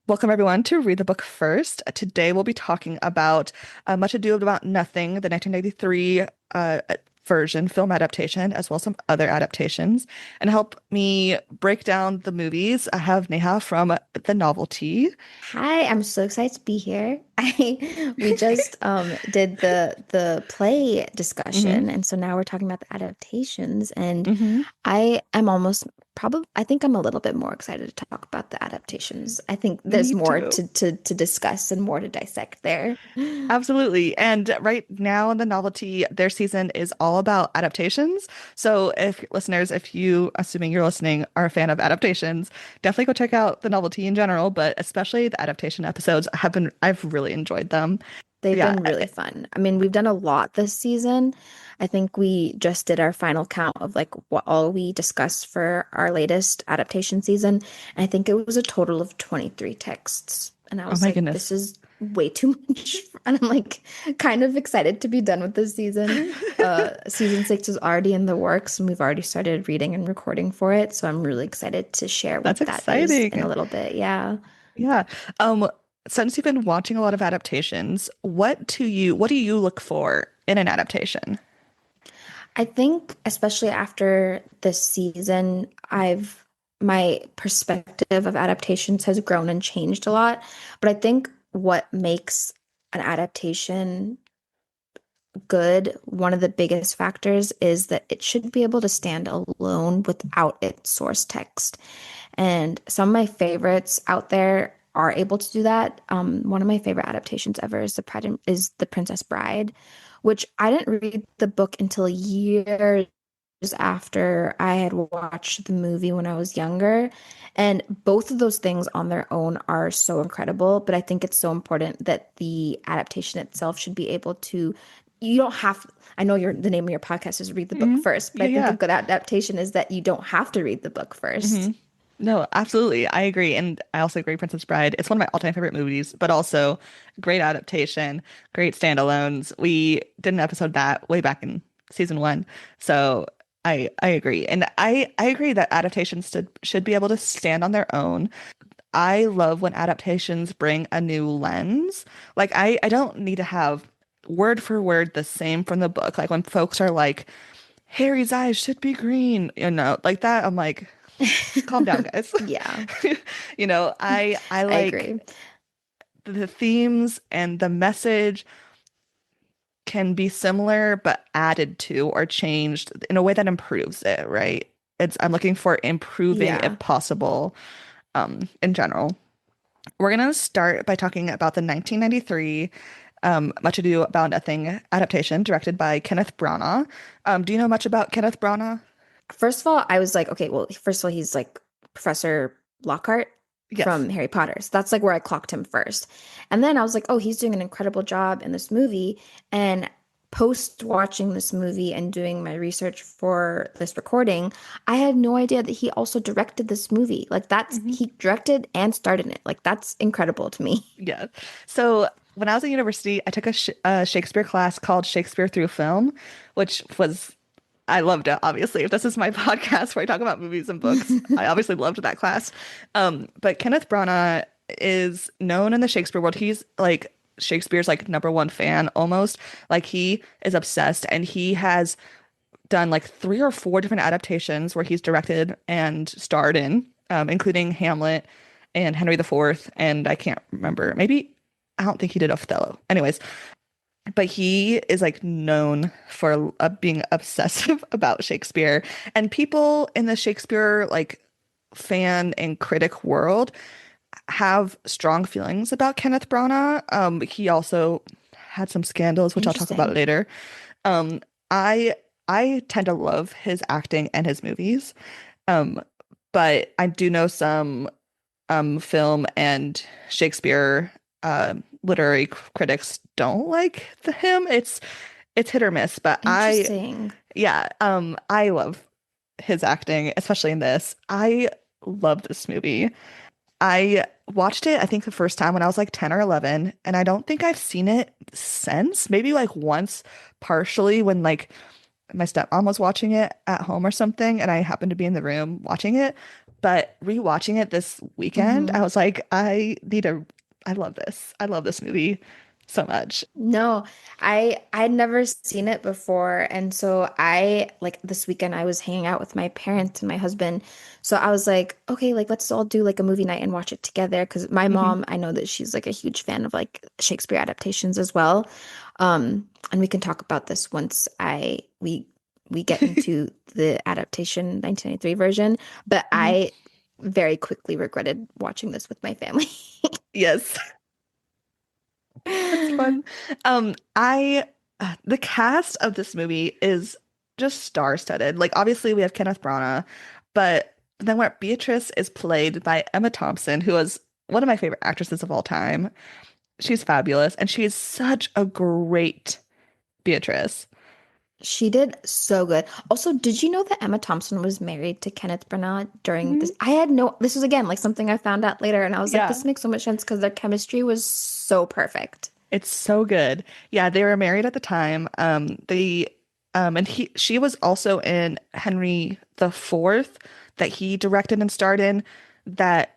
Welcome, everyone, to Read the Book First. Today, we'll be talking about Much Ado About Nothing, the 1993 version film adaptation, as well as some other adaptations. And help me break down the movies, I have Neha from The Novelty. Hi, I'm so excited to be here. We just did the play Hmm. discussion, and so now we're talking about the adaptations. And Hmm. I am almost probably I think I'm a little bit more excited to talk about the adaptations. I think there's Me more too. to discuss and more to dissect there. Absolutely. And right now in The Novelty, their season is all about adaptations. So if listeners, if you, assuming you're listening, are a fan of adaptations, definitely go check out The Novelty in general, but especially the adaptation episodes I've really enjoyed them. They've Yeah. been really fun. I mean, we've done a lot this season. I think we just did our final count of like what all we discussed for our latest adaptation season. And I think it was a total of 23 texts. And I Oh was my like, this goodness. is way too much. And I'm like kind of excited to be done with this season. Season 6 is already in the works and we've already started reading and recording for it. So I'm really excited to share That's what that is in a exciting. little bit. Yeah. Yeah. Since you've been watching a lot of adaptations, what do you look for in an adaptation? I think, especially after this season, my perspective of adaptations has grown and changed a lot. But I think what makes an adaptation good, one of the biggest factors is that it should be able to stand alone without its source text. And some of my favorites out there are able to do that. One of my favorite adaptations ever is The Princess Bride, which I didn't read the book until years after I had watched the movie when I was younger. And both of those things on their own are so incredible, but I think it's so important that the adaptation itself should be able to, you don't have, I know the name of your podcast is Read the Book Hmm. First, but Yeah, I think a yeah. good adaptation is that you don't have to read the book Hmm. first. No, absolutely. I agree. And I also agree Princess Bride. It's one of my all-time favorite movies, but also great adaptation, great standalones. We did an episode that way back in season one. So I agree. And I agree that adaptations should be able to stand on their own. I love when adaptations bring a new lens. Like I don't need to have word for word the same from the book. Like when folks are like, Harry's eyes should be green, like that, I'm like, calm down, guys. Yeah, I I like agree. the themes and the message can be similar but added to or changed in a way that improves it, right? I'm looking for improving Yeah. if possible, in general. We're gonna start by talking about the 1993 Much Ado About Nothing adaptation directed by Kenneth Branagh. Do you know much about Kenneth Branagh? First of all, I was like, okay, well, first of all, he's like Professor Lockhart Yes. from Harry Potter. So that's like where I clocked him first. And then I was like, oh, he's doing an incredible job in this movie. And post watching this movie and doing my research for this recording, I had no idea that he also directed this movie. Like Hmm. he directed and starred in it. Like that's incredible to me. Yeah. So when I was at university, I took a Shakespeare class called Shakespeare Through Film, which was I loved it, obviously. If this is my podcast where I talk about movies and books, I obviously loved that class. But Kenneth Branagh is known in the Shakespeare world. He's like Shakespeare's like number one fan almost. Like he is obsessed and he has done like three or four different adaptations where he's directed and starred in, including Hamlet and Henry IV. And I can't remember, maybe I don't think he did Othello. Anyways, but he is like known for being obsessive about Shakespeare. And people in the Shakespeare like fan and critic world have strong feelings about Kenneth Branagh. He also had some scandals, which I'll talk about Interesting. later. Um, I I tend to love his acting and his movies. Um, but I do know some film and Shakespeare literary critics don't like him. It's hit or miss, but Interesting. I love his acting, especially in this. I love this movie. I watched it, I think the first time when I was like 10 or 11, and I don't think I've seen it since. Maybe like once partially when like my stepmom was watching it at home or something, and I happened to be in the room watching it. But rewatching it this weekend, I Hmm. was like, I love this. I love this movie so much. No, I'd never seen it before, and so I like this weekend I was hanging out with my parents and my husband. So I was like, okay, like let's all do like a movie night and watch it together because my Hmm. mom, I know that she's like a huge fan of like Shakespeare adaptations as well. And we can talk about this once we get into the adaptation 1993 version, but Hmm. I very quickly regretted watching this with my family. Yes, that's fun. I The cast of this movie is just star-studded. Like obviously we have Kenneth Branagh, but then what Beatrice is played by Emma Thompson, who is one of my favorite actresses of all time. She's fabulous, and she is such a great Beatrice. She did so good. Also, did you know that Emma Thompson was married to Kenneth Branagh during this? Mhm. I had no, this was again like something I found out later, and I was like, Yeah. this makes so much sense because their chemistry was so perfect. It's so good. Yeah, they were married at the time. And she was also in Henry the Fourth that he directed and starred in that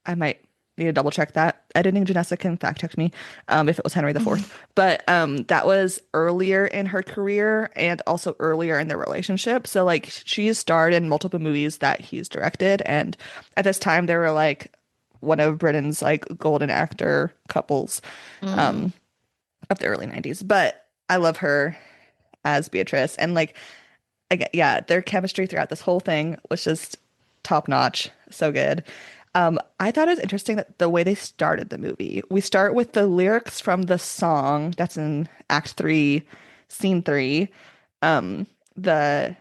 I might need to double check that. Editing Janessa can fact check me if it was Henry the Fourth. But that was earlier in her career and also earlier in their relationship. So like she starred in multiple movies that he's directed, and at this time they were like one of Britain's like golden actor couples. Mm. Um, of the early 90s. But I love her as Beatrice. And like, again, yeah, their chemistry throughout this whole thing was just top notch. So good. I thought it was interesting that the way they started the movie. We start with the lyrics from the song that's in Act 3, Scene 3. Um, the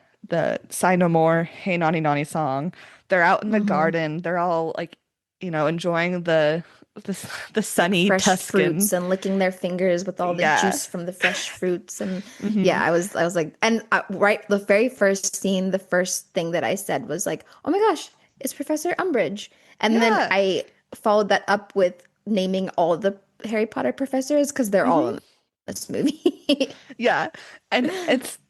Sigh No More, Hey Naughty Naughty song. They're out in the Hmm. garden. They're all like, enjoying the Like sunny fresh Tuscan. fruits and licking their fingers with all the Yeah. juice from the fresh fruits. And Hmm. yeah, I was like, and right, the very first scene, the first thing that I said was like, oh my gosh, it's Professor Umbridge. And then Yeah. I followed that up with naming all the Harry Potter professors because they're all Hmm. in this movie. Yeah. And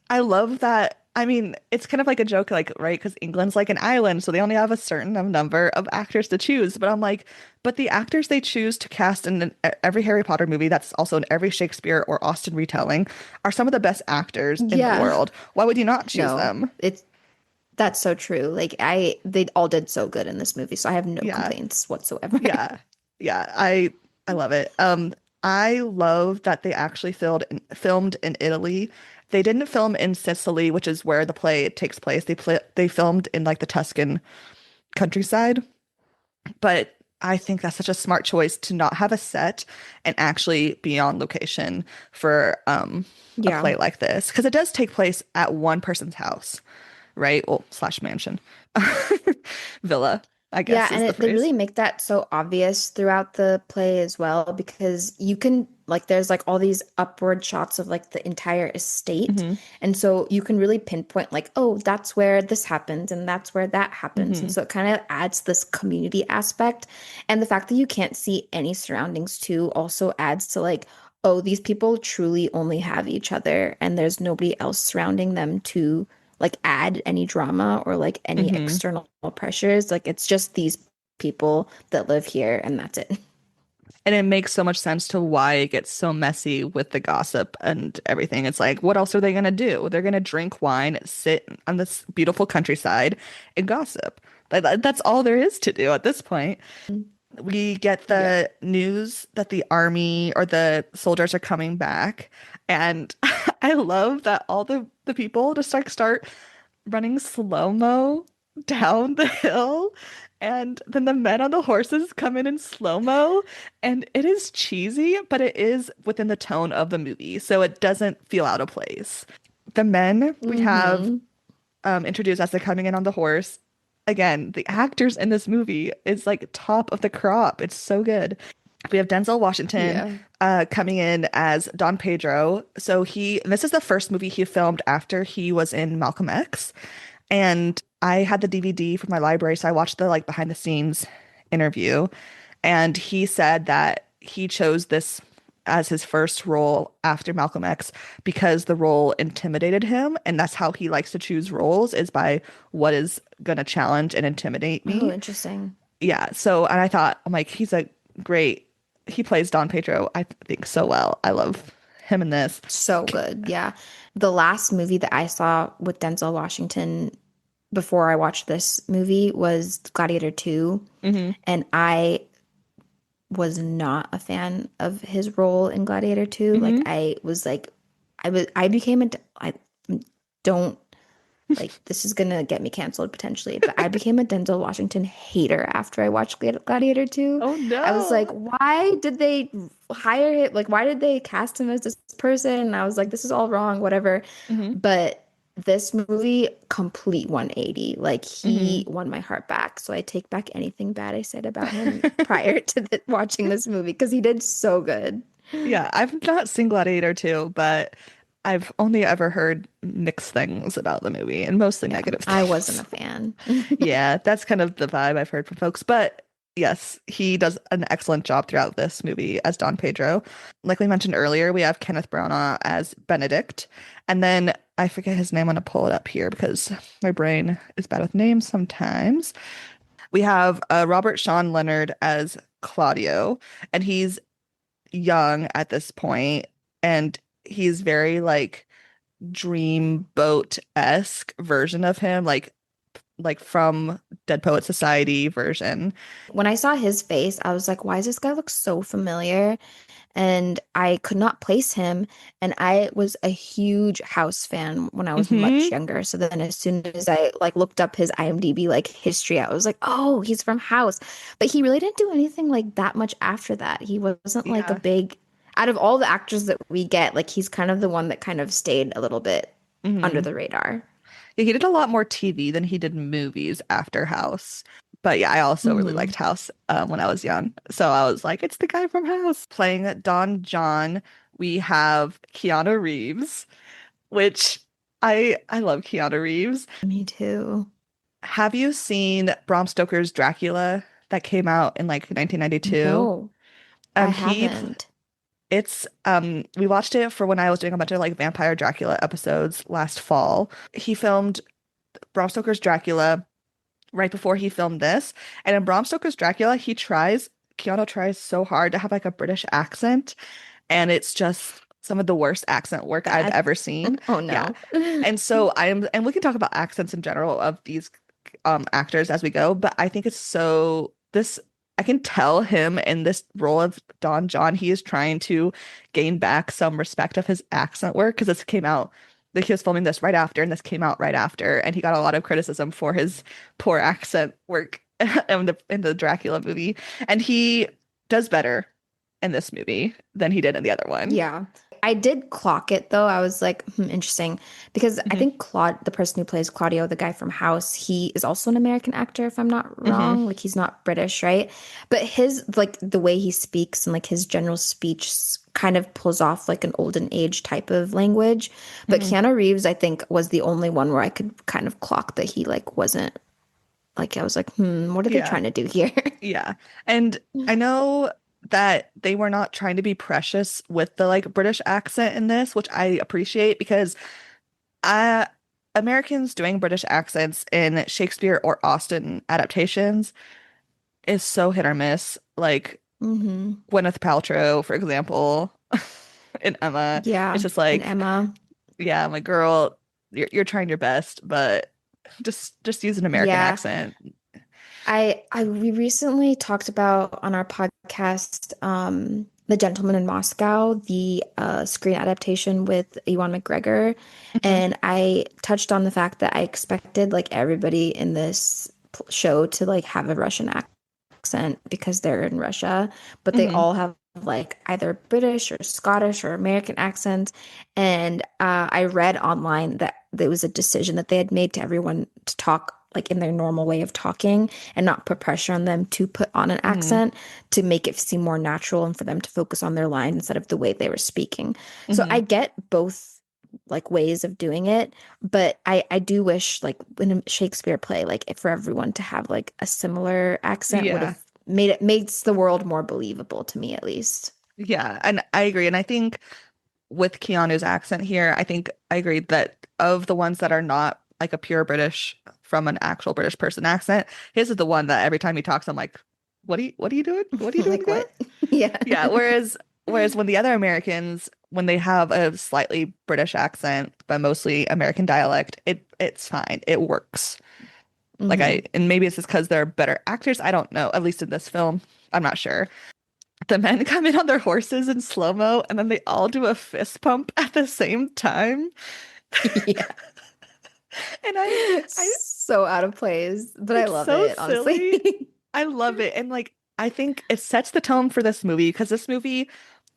I love that. I mean, it's kind of like a joke, like, right? Because England's like an island, so they only have a certain number of actors to choose. But I'm like, but the actors they choose to cast in every Harry Potter movie, that's also in every Shakespeare or Austen retelling, are some of the best actors in the Yeah. world. Why would you not choose No, them? that's so true. Like they all did so good in this movie, so I have no Yeah. complaints whatsoever. Yeah. Yeah. I love it. I love that they actually filmed in Italy. They didn't film in Sicily, which is where the play takes place. They filmed in like the Tuscan countryside, but I think that's such a smart choice to not have a set and actually be on location for a Yeah. play like this because it does take place at one person's house, right? Well, slash mansion. Villa, I Yeah, guess is and the they phrase. really make that so obvious throughout the play as well because you can like there's like all these upward shots of like the entire estate. Hmm. And so you can really pinpoint like, oh, that's where this happens and that's where that happens. And Hmm. so it kind of adds this community aspect. And the fact that you can't see any surroundings too also adds to like, oh, these people truly only have each other and there's nobody else surrounding them to like add any drama or like any Hmm. external pressures. Like it's just these people that live here and that's it. And it makes so much sense to why it gets so messy with the gossip and everything. It's like, what else are they going to do? They're going to drink wine, sit on this beautiful countryside, and gossip. That's all there is to do at this point. We get Yeah. the news that the army or the soldiers are coming back. And I love that all the people just like start running slow-mo down the hill. And then the men on the horses come in slow-mo. And it is cheesy, but it is within the tone of the movie. So it doesn't feel out of place. The men we have Hmm. introduced as they're coming in on the horse. Again, the actors in this movie is like top of the crop. It's so good. We have Denzel Washington Yeah. coming in as Don Pedro. So this is the first movie he filmed after he was in Malcolm X. And I had the DVD from my library, so I watched the like behind the scenes interview. And he said that he chose this as his first role after Malcolm X because the role intimidated him, and that's how he likes to choose roles is by what is gonna challenge and intimidate Oh, me. interesting. Yeah, so and I thought, I'm like, he's a great he plays Don Pedro, I think so well. I love him in this. So good. Yeah. The last movie that I saw with Denzel Washington before I watched this movie was Gladiator 2, Hmm. and I was not a fan of his role in Gladiator 2. Like Hmm. I was like I became a I don't like this is gonna get me canceled potentially, but I became a Denzel Washington hater after I watched Gladiator 2. Oh I was like, no. why did they hire him? Like, why did they cast him as this person? And I was like, this is all wrong, whatever. Hmm. But this movie, complete 180. Like, he Hmm. won my heart back. So I take back anything bad I said about him prior to watching this movie because he did so good. Yeah, I've not seen Gladiator 2, but I've only ever heard mixed things about the movie and mostly Yeah, negative I wasn't things. a fan. Yeah, that's kind of the vibe I've heard from folks. But yes, he does an excellent job throughout this movie as Don Pedro. Like we mentioned earlier, we have Kenneth Branagh as Benedict. And then I forget his name. I'm gonna pull it up here because my brain is bad with names sometimes. We have Robert Sean Leonard as Claudio, and he's young at this point, and he's very like dreamboat-esque version of him, like from Dead Poet Society version. When I saw his face, I was like, why does this guy look so familiar? And I could not place him. And I was a huge House fan when I was much Hmm. younger. So then as soon as I like looked up his IMDb like history, I was like, oh, he's from House. But he really didn't do anything like that much after that. He wasn't like a Yeah. big out of all the actors that we get, like he's kind of the one that kind of stayed a little bit under Hmm. the radar. Yeah, he did a lot more TV than he did movies after House. But yeah, I also really liked Hmm. House when I was young. So I was like, it's the guy from House. Playing Don John, we have Keanu Reeves, which I love Keanu Reeves. Me too. Have you seen Bram Stoker's Dracula that came out in like 1992? No, I He haven't. it's we watched it for when I was doing a bunch of like Vampire Dracula episodes last fall. He filmed Bram Stoker's Dracula right before he filmed this. And in Bram Stoker's Dracula, Keanu tries so hard to have like a British accent, and it's just some of the worst accent work I've Bad. ever seen. Oh Yeah. no. And so and we can talk about accents in general of these actors as we go, but I think it's so this I can tell him in this role of Don John, he is trying to gain back some respect of his accent work because this came out like he was filming this right after, and this came out right after, and he got a lot of criticism for his poor accent work in the Dracula movie, and he does better in this movie than he did in the other one. Yeah. I did clock it though. I was like, interesting. Because I Hmm. think Claude, the person who plays Claudio, the guy from House, he is also an American actor, if I'm not Hmm. wrong. Like he's not British, right? But his like the way he speaks and like his general speech kind of pulls off like an olden age type of language. But Hmm. Keanu Reeves, I think, was the only one where I could kind of clock that he like wasn't like I was like, what are they Yeah. trying to do here? Yeah. And I know that they were not trying to be precious with the like British accent in this, which I appreciate because uh Americans doing British accents in Shakespeare or Austen adaptations is so hit or miss. Like Hmm. Gwyneth Paltrow, for example, in Emma, it's Yeah. just And like, Emma. yeah, my girl, you're trying your best, but just use an American Yeah. accent. I we recently talked about on our podcast The Gentleman in Moscow, the screen adaptation with Ewan McGregor, Hmm. and I touched on the fact that I expected like everybody in this show to like have a Russian accent because they're in Russia, but they Hmm. all have like either British or Scottish or American accents. And I read online that there was a decision that they had made to everyone to talk like in their normal way of talking and not put pressure on them to put on an Hmm. accent to make it seem more natural and for them to focus on their line instead of the way they were speaking. So I Hmm. get both like ways of doing it, but I do wish like in a Shakespeare play, like if for everyone to have like a similar accent would Yeah. have made it makes the world more believable to me at least. Yeah, and I agree. And I think with Keanu's accent here, I think I agree that of the ones that are not like a pure British from an actual British person accent, his is the one that every time he talks, I'm like, what are you doing? What are you doing Like again? what? Yeah. Yeah, whereas when the other Americans, when they have a slightly British accent, but mostly American dialect, it's fine. It works. Like Hmm. and maybe it's just because they're better actors. I don't know. At least in this film, I'm not sure. The men come in on their horses in slow-mo, and then they all do a fist pump at the same time. Yeah. And So out of place, but I it's love so it, honestly. silly. I love it. And like, I think it sets the tone for this movie because this movie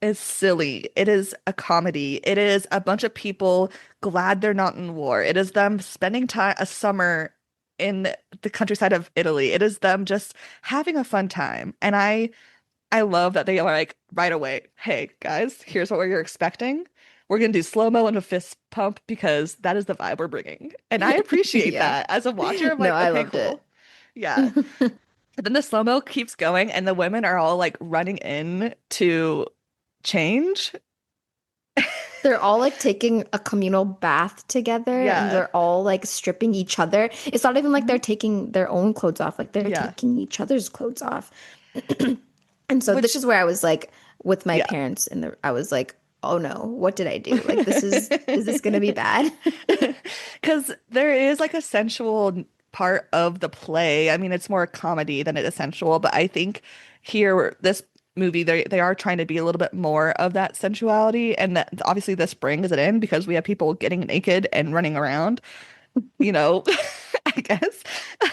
is silly. It is a comedy. It is a bunch of people glad they're not in war. It is them spending time a summer in the countryside of Italy. It is them just having a fun time. And I love that they are like right away, hey guys, here's what you're expecting. We're gonna do slow-mo and a fist pump because that is the vibe we're bringing. And I appreciate Yeah. that. As a watcher, I'm No, like, I okay, loved cool. it. Yeah. But then the slow-mo keeps going and the women are all like running in to change. They're all like taking a communal bath together and Yeah. they're all like stripping each other. It's not even like Mhm. they're taking their own clothes off, like they're Yeah. taking each other's clothes off. And so this Which is where I was like with my yeah. parents and I was like, "Oh no, what did I do? Like is this gonna be bad?" Because there is like a sensual part of the play. I mean, it's more comedy than it is sensual, but I think here, this movie, they are trying to be a little bit more of that sensuality. And that obviously this brings it in because we have people getting naked and running around, you know, I guess.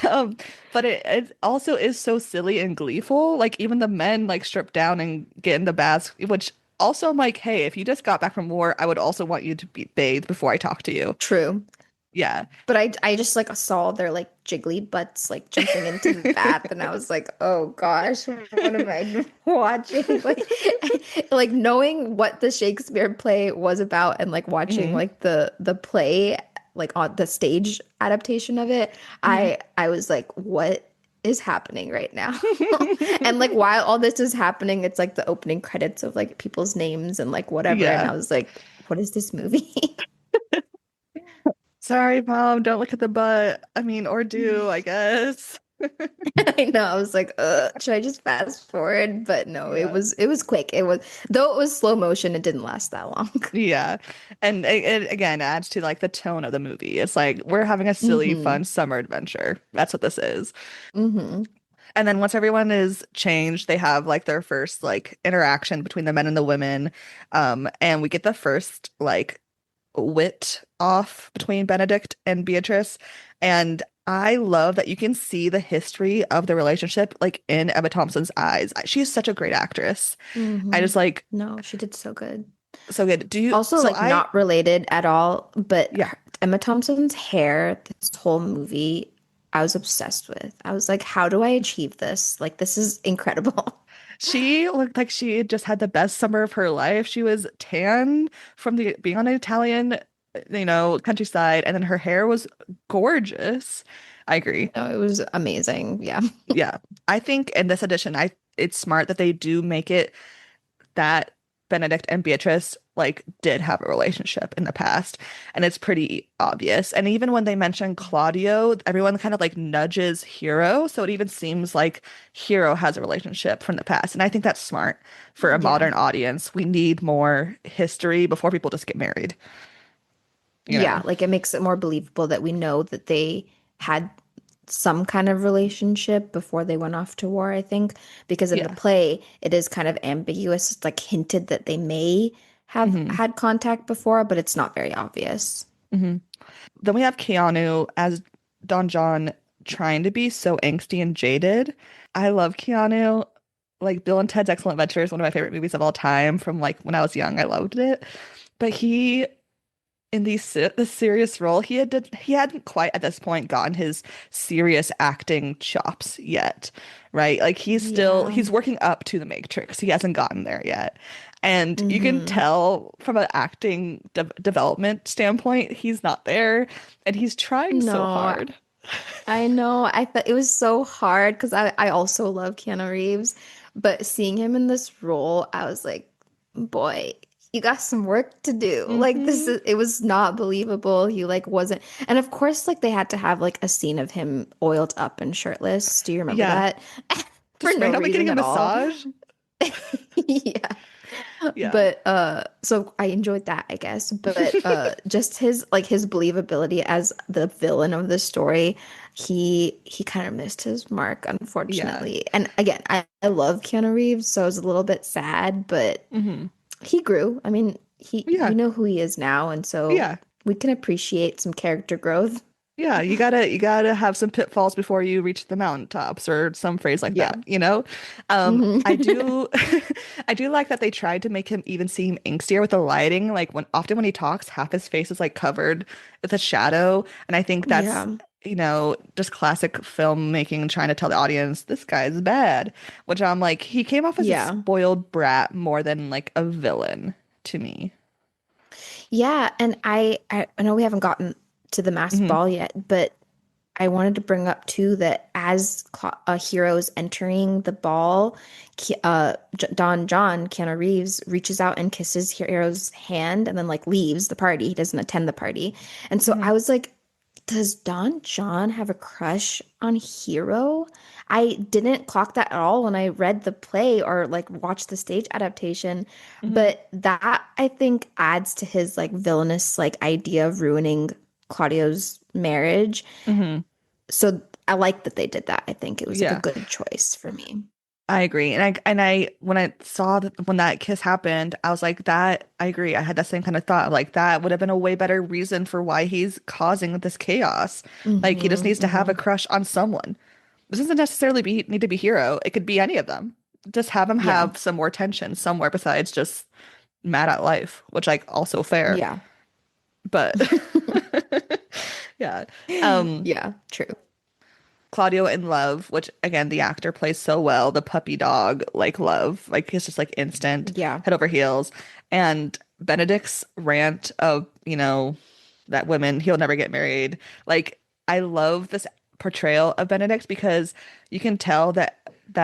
Um, but it also is so silly and gleeful. Like even the men like strip down and get in the baths, which also I'm like, hey, if you just got back from war, I would also want you to be bathed before I talk to you. True. Yeah. But I just like saw their like jiggly butts like jumping into the bath and I was like, "Oh gosh, what am I watching?" Like knowing what the Shakespeare play was about and like watching Hmm. like the play like on the stage adaptation of it, Hmm. I was like, "What is happening right now?" And like while all this is happening, it's like the opening credits of like people's names and like whatever and Yeah. I was like, "What is this movie?" Sorry, mom, don't look at the butt. I mean, or do, I guess. I know. I was like, should I just fast forward? But no, Yeah. it was quick. It was though it was slow motion, it didn't last that long. Yeah. And it again adds to like the tone of the movie. It's like we're having a silly, Hmm. fun summer adventure. That's what this is. Hmm. And then once everyone is changed, they have like their first like interaction between the men and the women. And we get the first like wit off between Benedict and Beatrice. And I love that you can see the history of the relationship like in Emma Thompson's eyes. She is such a great actress. I Hmm. just like No, she did so good. so good. Do you Also, so like I not related at all, but yeah. Emma Thompson's hair, this whole movie, I was obsessed with. I was like, how do I achieve this? Like, this is incredible. She looked like she had just had the best summer of her life. She was tan from the being on an Italian, countryside, and then her hair was gorgeous. I agree. No, it was amazing. Yeah. Yeah. I think in this edition, I it's smart that they do make it that Benedict and Beatrice like did have a relationship in the past, and it's pretty obvious. And even when they mention Claudio, everyone kind of like nudges Hero, so it even seems like Hero has a relationship from the past. And I think that's smart for a Yeah. modern audience. We need more history before people just get married, you Yeah, know? like it makes it more believable that we know that they had some kind of relationship before they went off to war, I think. Because in the Yeah. play, it is kind of ambiguous. It's like hinted that they may have Hmm. had contact before, but it's not very obvious. Hmm. Then we have Keanu as Don John trying to be so angsty and jaded. I love Keanu. Like Bill and Ted's Excellent Adventure is one of my favorite movies of all time from like when I was young. I loved it. But he in the serious role, he hadn't quite at this point gotten his serious acting chops yet, right? Like Yeah. he's working up to the Matrix. He hasn't gotten there yet. And you can Hmm. tell from an acting development standpoint, he's not there and he's trying so No, hard. I know. I thought it was so hard because I also love Keanu Reeves, but seeing him in this role, I was like, boy, you got some work to do. Like this Hmm. is it was not believable. He like wasn't, and of course like they had to have like a scene of him oiled up and shirtless. Do you remember Yeah. that? For Just no randomly getting reason a at all. massage. Yeah. Yeah. But so I enjoyed that, I guess. But just his like his believability as the villain of the story, he kind of missed his mark, Yeah. unfortunately. And again, I love Keanu Reeves, so I was a little bit sad, but Hmm. he grew. I mean, he we Yeah. know who he is now, and so Yeah. we can appreciate some character growth. Yeah, you gotta have some pitfalls before you reach the mountaintops or some phrase like Yeah. that, you know? Hmm. I do I do like that they tried to make him even seem angstier with the lighting. Like when often when he talks, half his face is like covered with a shadow. And I think that's, Yeah. just classic filmmaking trying to tell the audience this guy's bad. Which I'm like, he came off as a Yeah. spoiled brat more than like a villain to me. Yeah, and I know we haven't gotten to the masked Hmm. ball yet, but I wanted to bring up too that as a hero is entering the ball, Don John Keanu Reeves reaches out and kisses Hero's hand and then like leaves the party. He doesn't attend the party, and so Hmm. I was like, does Don John have a crush on Hero? I didn't clock that at all when I read the play or like watched the stage adaptation, Hmm. but that I think adds to his like villainous like idea of ruining Claudio's marriage. Hmm. So I like that they did that. I think it was like a Yeah. good choice for me. I agree. And I when I saw that when that kiss happened, I was like that I agree. I had that same kind of thought. Like that would have been a way better reason for why he's causing this chaos. Like he just Hmm. needs to have a Hmm. crush on someone. This doesn't necessarily need to be hero. It could be any of them. Just have him Yeah. have some more tension somewhere besides just mad at life, which like also fair. Yeah. But yeah. Um Yeah, true. Claudio in love, which again the actor plays so well, the puppy dog like love, like he's just like instant Yeah. head over heels. And Benedict's rant of, that women he'll never get married. Like I love this portrayal of Benedict because you can tell that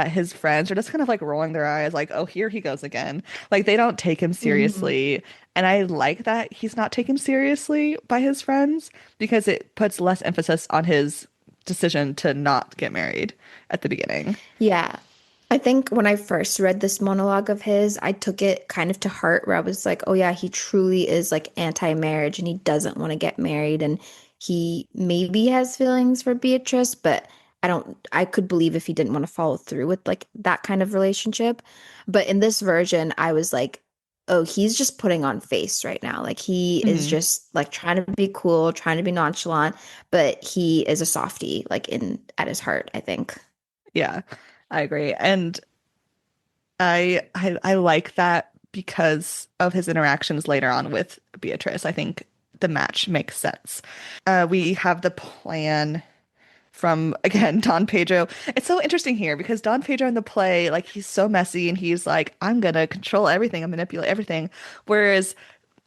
his friends are just kind of like rolling their eyes like, oh, here he goes again. Like they don't take him Hmm. seriously. And I like that he's not taken seriously by his friends because it puts less emphasis on his decision to not get married at the beginning. Yeah. I think when I first read this monologue of his, I took it kind of to heart where I was like, oh yeah, he truly is like anti-marriage and he doesn't want to get married and he maybe has feelings for Beatrice, but I could believe if he didn't want to follow through with like that kind of relationship. But in this version, I was like, oh, he's just putting on face right now. Like he is Hmm. just like trying to be cool, trying to be nonchalant, but he is a softie like in at his heart, I think. Yeah, I agree. And I like that because of his interactions later on with Beatrice. I think the match makes sense. We have the plan from again Don Pedro. It's so interesting here because Don Pedro in the play, like he's so messy and he's like, I'm gonna control everything, I manipulate everything. Whereas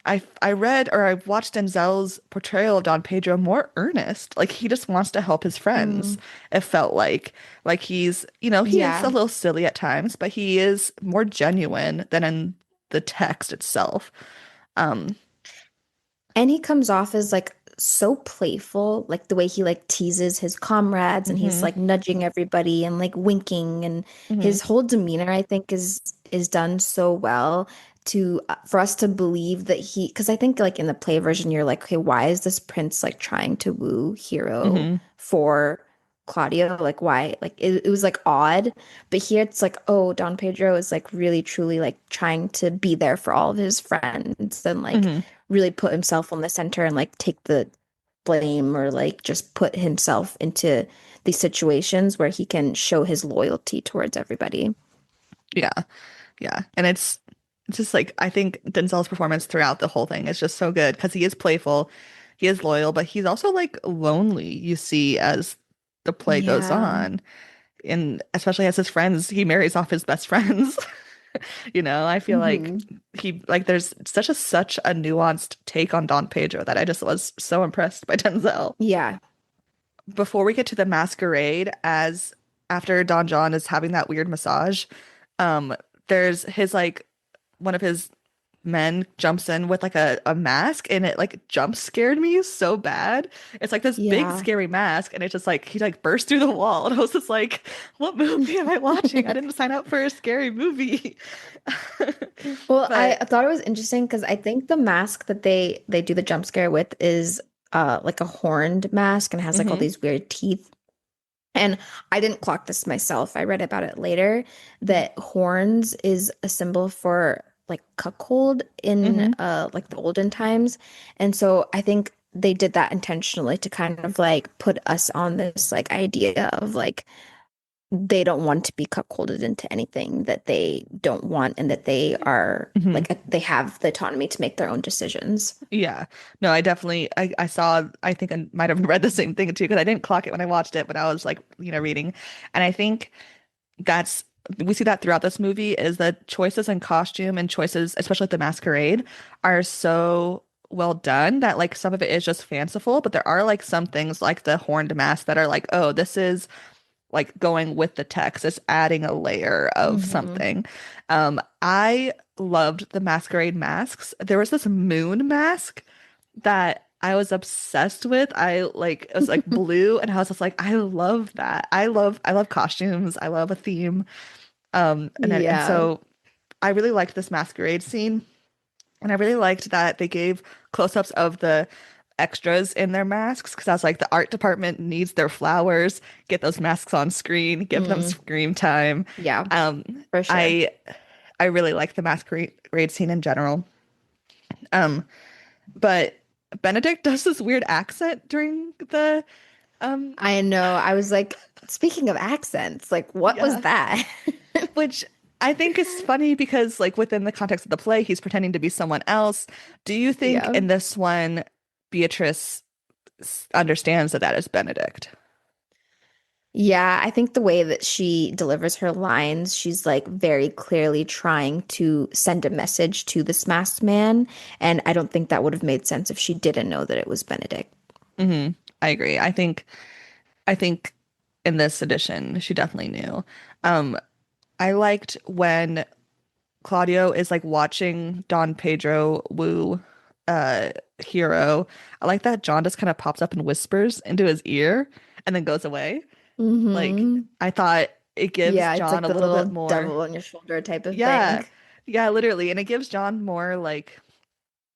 I read or I watched Denzel's portrayal of Don Pedro more earnest. Like he just wants to help his friends. Mm, It felt like he's, he is a yeah. little silly at times, but he is more genuine than in the text itself. Um, And he comes off as like so playful, like the way he like teases his comrades and he's hmm. like nudging everybody and like winking and Hmm. his whole demeanor I think is done so well to for us to believe that he because I think like in the play version you're like, okay, why is this prince like trying to woo Hero Hmm. for Claudio? Like why? Like it was like odd. But here it's like, oh, Don Pedro is like really truly like trying to be there for all of his friends and like Hmm. really put himself on the center and like take the blame or like just put himself into these situations where he can show his loyalty towards everybody. Yeah. Yeah. And it's just like I think Denzel's performance throughout the whole thing is just so good because he is playful, he is loyal, but he's also like lonely, you see, as the play goes Yeah. on. And especially as his friends, he marries off his best friends. I feel like Hmm. there's such a nuanced take on Don Pedro that I just was so impressed by Denzel. Yeah. Before we get to the masquerade, as after Don John is having that weird massage, um, there's his like one of his men jumps in with like a mask and it like jump scared me so bad. It's like this big Yeah. scary mask and it's just like he like burst through the wall and I was just like, what movie am I watching? I didn't sign up for a scary movie. Well, I But thought it was interesting because I think the mask that they do the jump scare with is like a horned mask and has like all mhm, these weird teeth. And I didn't clock this myself. I read about it later that horns is a symbol for like cuckold in mhm. like the olden times. And so I think they did that intentionally to kind of like put us on this like idea of like they don't want to be cuckolded into anything that they don't want and that they are Mhm. like they have the autonomy to make their own decisions. Yeah. No, I definitely I saw I think I might have read the same thing too because I didn't clock it when I watched it, but I was like, reading. And I think that's we see that throughout this movie is that choices in costume and choices, especially at the masquerade, are so well done that like some of it is just fanciful, but there are like some things like the horned mask that are like, oh, this is like going with the text. It's adding a layer of Hmm. something. I loved the masquerade masks. There was this moon mask that I was obsessed with. I like it was like blue and I was just like, I love that. I love costumes. I love a theme. And Yeah. so I really liked this masquerade scene. And I really liked that they gave close-ups of the extras in their masks because I was like, the art department needs their flowers. Get those masks on screen. Give them Mm, screen time. yeah, Um, for sure. I I really like the masquerade scene in general. Um, but Benedict does this weird accent during the um I know. I was like, speaking of accents, like, what was yeah, that? which I think is funny because like within the context of the play, he's pretending to be someone else. Do you think Yeah. in this one Beatrice understands that that is Benedict? Yeah, I think the way that she delivers her lines, she's like very clearly trying to send a message to this masked man. And I don't think that would have made sense if she didn't know that it was Benedict. Hmm. I agree. I think in this edition she definitely knew. Um, I liked when Claudio is like watching Don Pedro woo uh Hero. I like that John just kind of pops up and whispers into his ear and then goes away. Like Hmm. I thought it gives Yeah, it's John like a the little bit little more. devil on your shoulder type of thing. Yeah. Yeah, literally. And it gives John more like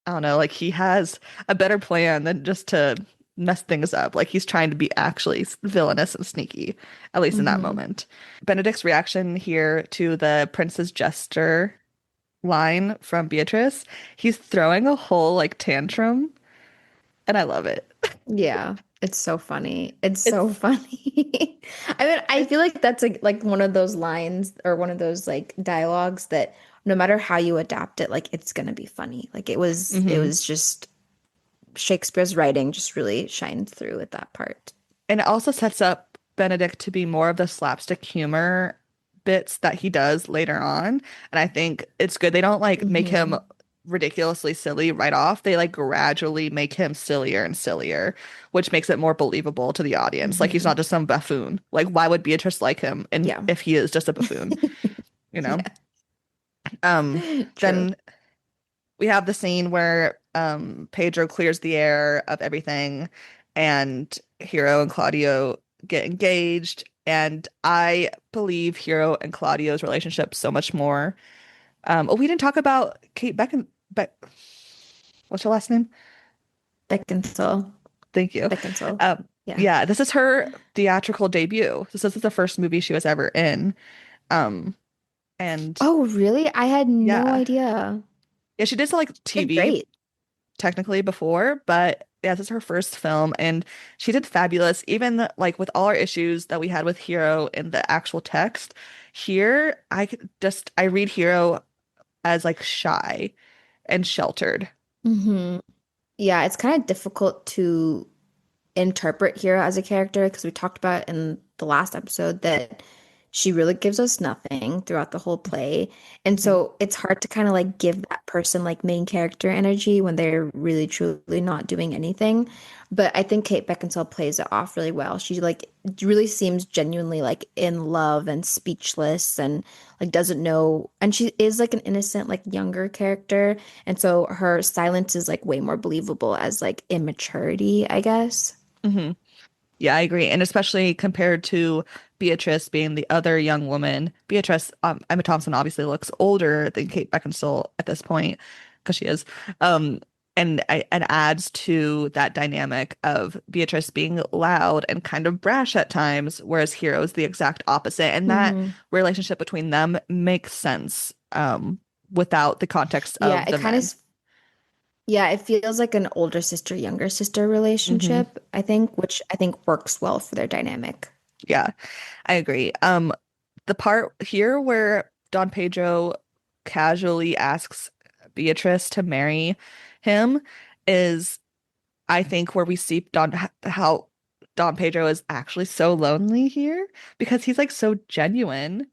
I don't know, like he has a better plan than just to mess things up. Like he's trying to be actually villainous and sneaky, at least in that Hmm. moment. Benedict's reaction here to the Prince's Jester line from Beatrice, he's throwing a whole like tantrum, and I love it. Yeah, it's so funny. It's so It's funny. I mean, I it's feel like that's like one of those lines or one of those like dialogues that no matter how you adapt it, like it's gonna be funny. Like it hmm was just Shakespeare's writing just really shined through at that part. And it also sets up Benedict to be more of the slapstick humor bits that he does later on. And I think it's good. They don't like make him Hmm. ridiculously silly right off. They like gradually make him sillier and sillier, which makes it more believable to the audience. Like he's not Hmm. just some buffoon. Like why would Beatrice like him and Yeah. if he is just a buffoon, you know? Yeah. Um, True. then we have the scene where Pedro clears the air of everything and Hero and Claudio get engaged. And I believe Hero and Claudio's relationship so much more. Oh, we didn't talk about Kate Beckin Beck what's her last name? Beckinsale. Thank you. Beckinsale. Um, Yeah. yeah, this is her theatrical debut. This is the first movie she was ever in. Um, and Oh, really? I had no yeah. idea. Yeah, she did some like Did TV great. technically before, but yeah, this is her first film and she did fabulous. Even like with all our issues that we had with Hero in the actual text, here I read Hero as like shy and sheltered. Hmm. Yeah, it's kind of difficult to interpret Hero as a character because we talked about in the last episode that she really gives us nothing throughout the whole play. And Mhm. so it's hard to kind of like give that person like main character energy when they're really truly not doing anything. But I think Kate Beckinsale plays it off really well. She like really seems genuinely like in love and speechless and like doesn't know. And she is like an innocent, like younger character. And so her silence is like way more believable as like immaturity, I guess. Mhm. Yeah, I agree. And especially compared to Beatrice being the other young woman. Beatrice, Emma Thompson obviously looks older than Kate Beckinsale at this point, because she is. Um, and adds to that dynamic of Beatrice being loud and kind of brash at times, whereas Hero is the exact opposite. And that Hmm. relationship between them makes sense, without the context Yeah, of it the kind of men. yeah, it feels like an older sister, younger sister Hmm. relationship, I think, which I think works well for their dynamic. Yeah, I agree. The part here where Don Pedro casually asks Beatrice to marry him is, I think, where we see how Don Pedro is actually so lonely here, because he's like so genuine,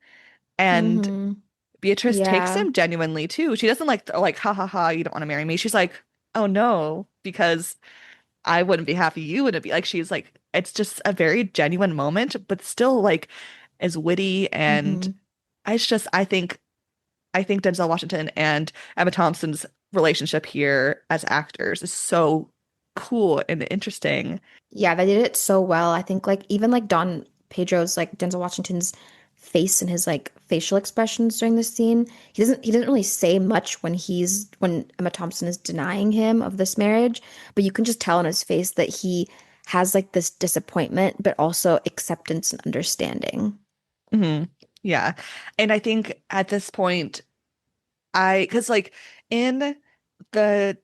and Hmm. Beatrice takes Yeah. him genuinely too. She doesn't like ha ha ha, you don't want to marry me. She's like, oh no, because I wouldn't be happy, you wouldn't be, like, she's like, it's just a very genuine moment, but still like is witty. And Hmm. it's just, I think Denzel Washington and Emma Thompson's relationship here as actors is so cool and interesting. Yeah, they did it so well. I think like even like Don Pedro's like Denzel Washington's face and his like facial expressions during the scene. He doesn't really say much when Emma Thompson is denying him of this marriage, but you can just tell in his face that he has like this disappointment, but also acceptance and understanding. Hmm. Yeah. And I think at this point, because like in the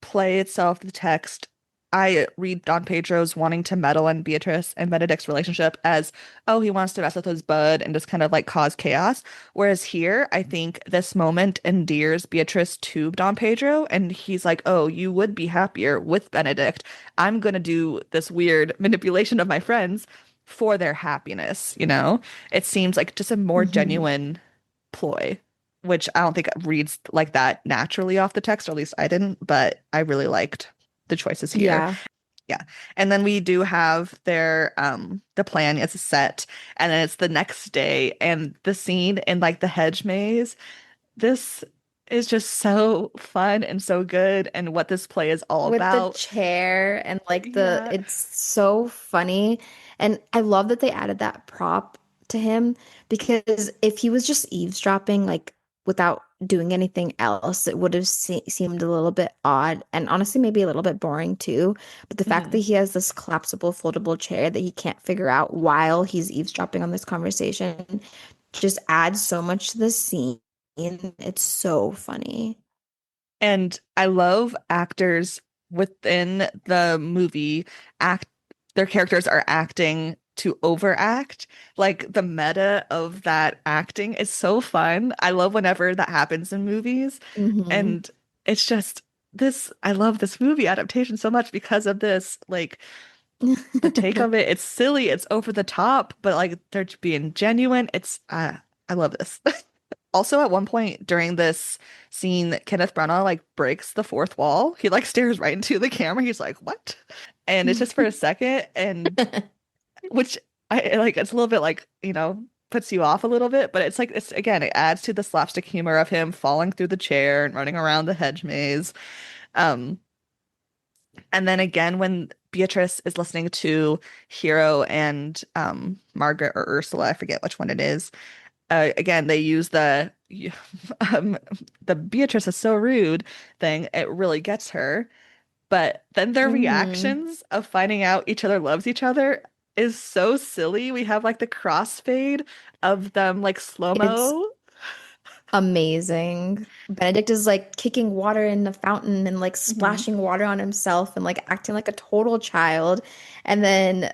play itself, the text, I read Don Pedro's wanting to meddle in Beatrice and Benedict's relationship as, oh, he wants to mess with his bud and just kind of like cause chaos. Whereas here, I think this moment endears Beatrice to Don Pedro, and he's like, oh, you would be happier with Benedict. I'm gonna do this weird manipulation of my friends for their happiness, you know? It seems like just a more Hmm. genuine ploy, which I don't think reads like that naturally off the text, or at least I didn't, but I really liked the choices here. Yeah. Yeah. And then we do have the plan is set, and then it's the next day, and the scene in like the hedge maze. This is just so fun and so good, and what this play is all With the about. chair and like Yeah. it's so funny. And I love that they added that prop to him because if he was just eavesdropping like without doing anything else, it would have seemed a little bit odd and honestly maybe a little bit boring too. But the fact that Mhm. he has this collapsible foldable chair that he can't figure out while he's eavesdropping on this conversation just adds so much to the scene. It's so funny. And I love actors within the movie act their characters are acting to overact. Like the meta of that acting is so fun. I love whenever that happens in movies. Hmm. And it's just I love this movie adaptation so much because of this. Like the take of it, it's silly, it's over the top, but like they're being genuine. I love this. Also, at one point during this scene, Kenneth Branagh like breaks the fourth wall. He like stares right into the camera. He's like, "What?" And it's just for a second, and which I like. It's a little bit like, puts you off a little bit, but it's like it's again, it adds to the slapstick humor of him falling through the chair and running around the hedge maze. Um, and then again, when Beatrice is listening to Hero and Margaret or Ursula, I forget which one it is. Again, they use um, the Beatrice is so rude thing. It really gets her. But then their Hmm. reactions of finding out each other loves each other is so silly. We have like the crossfade of them like It's slow-mo. amazing. Benedict is like kicking water in the fountain and like Hmm. splashing water on himself and like acting like a total child. And then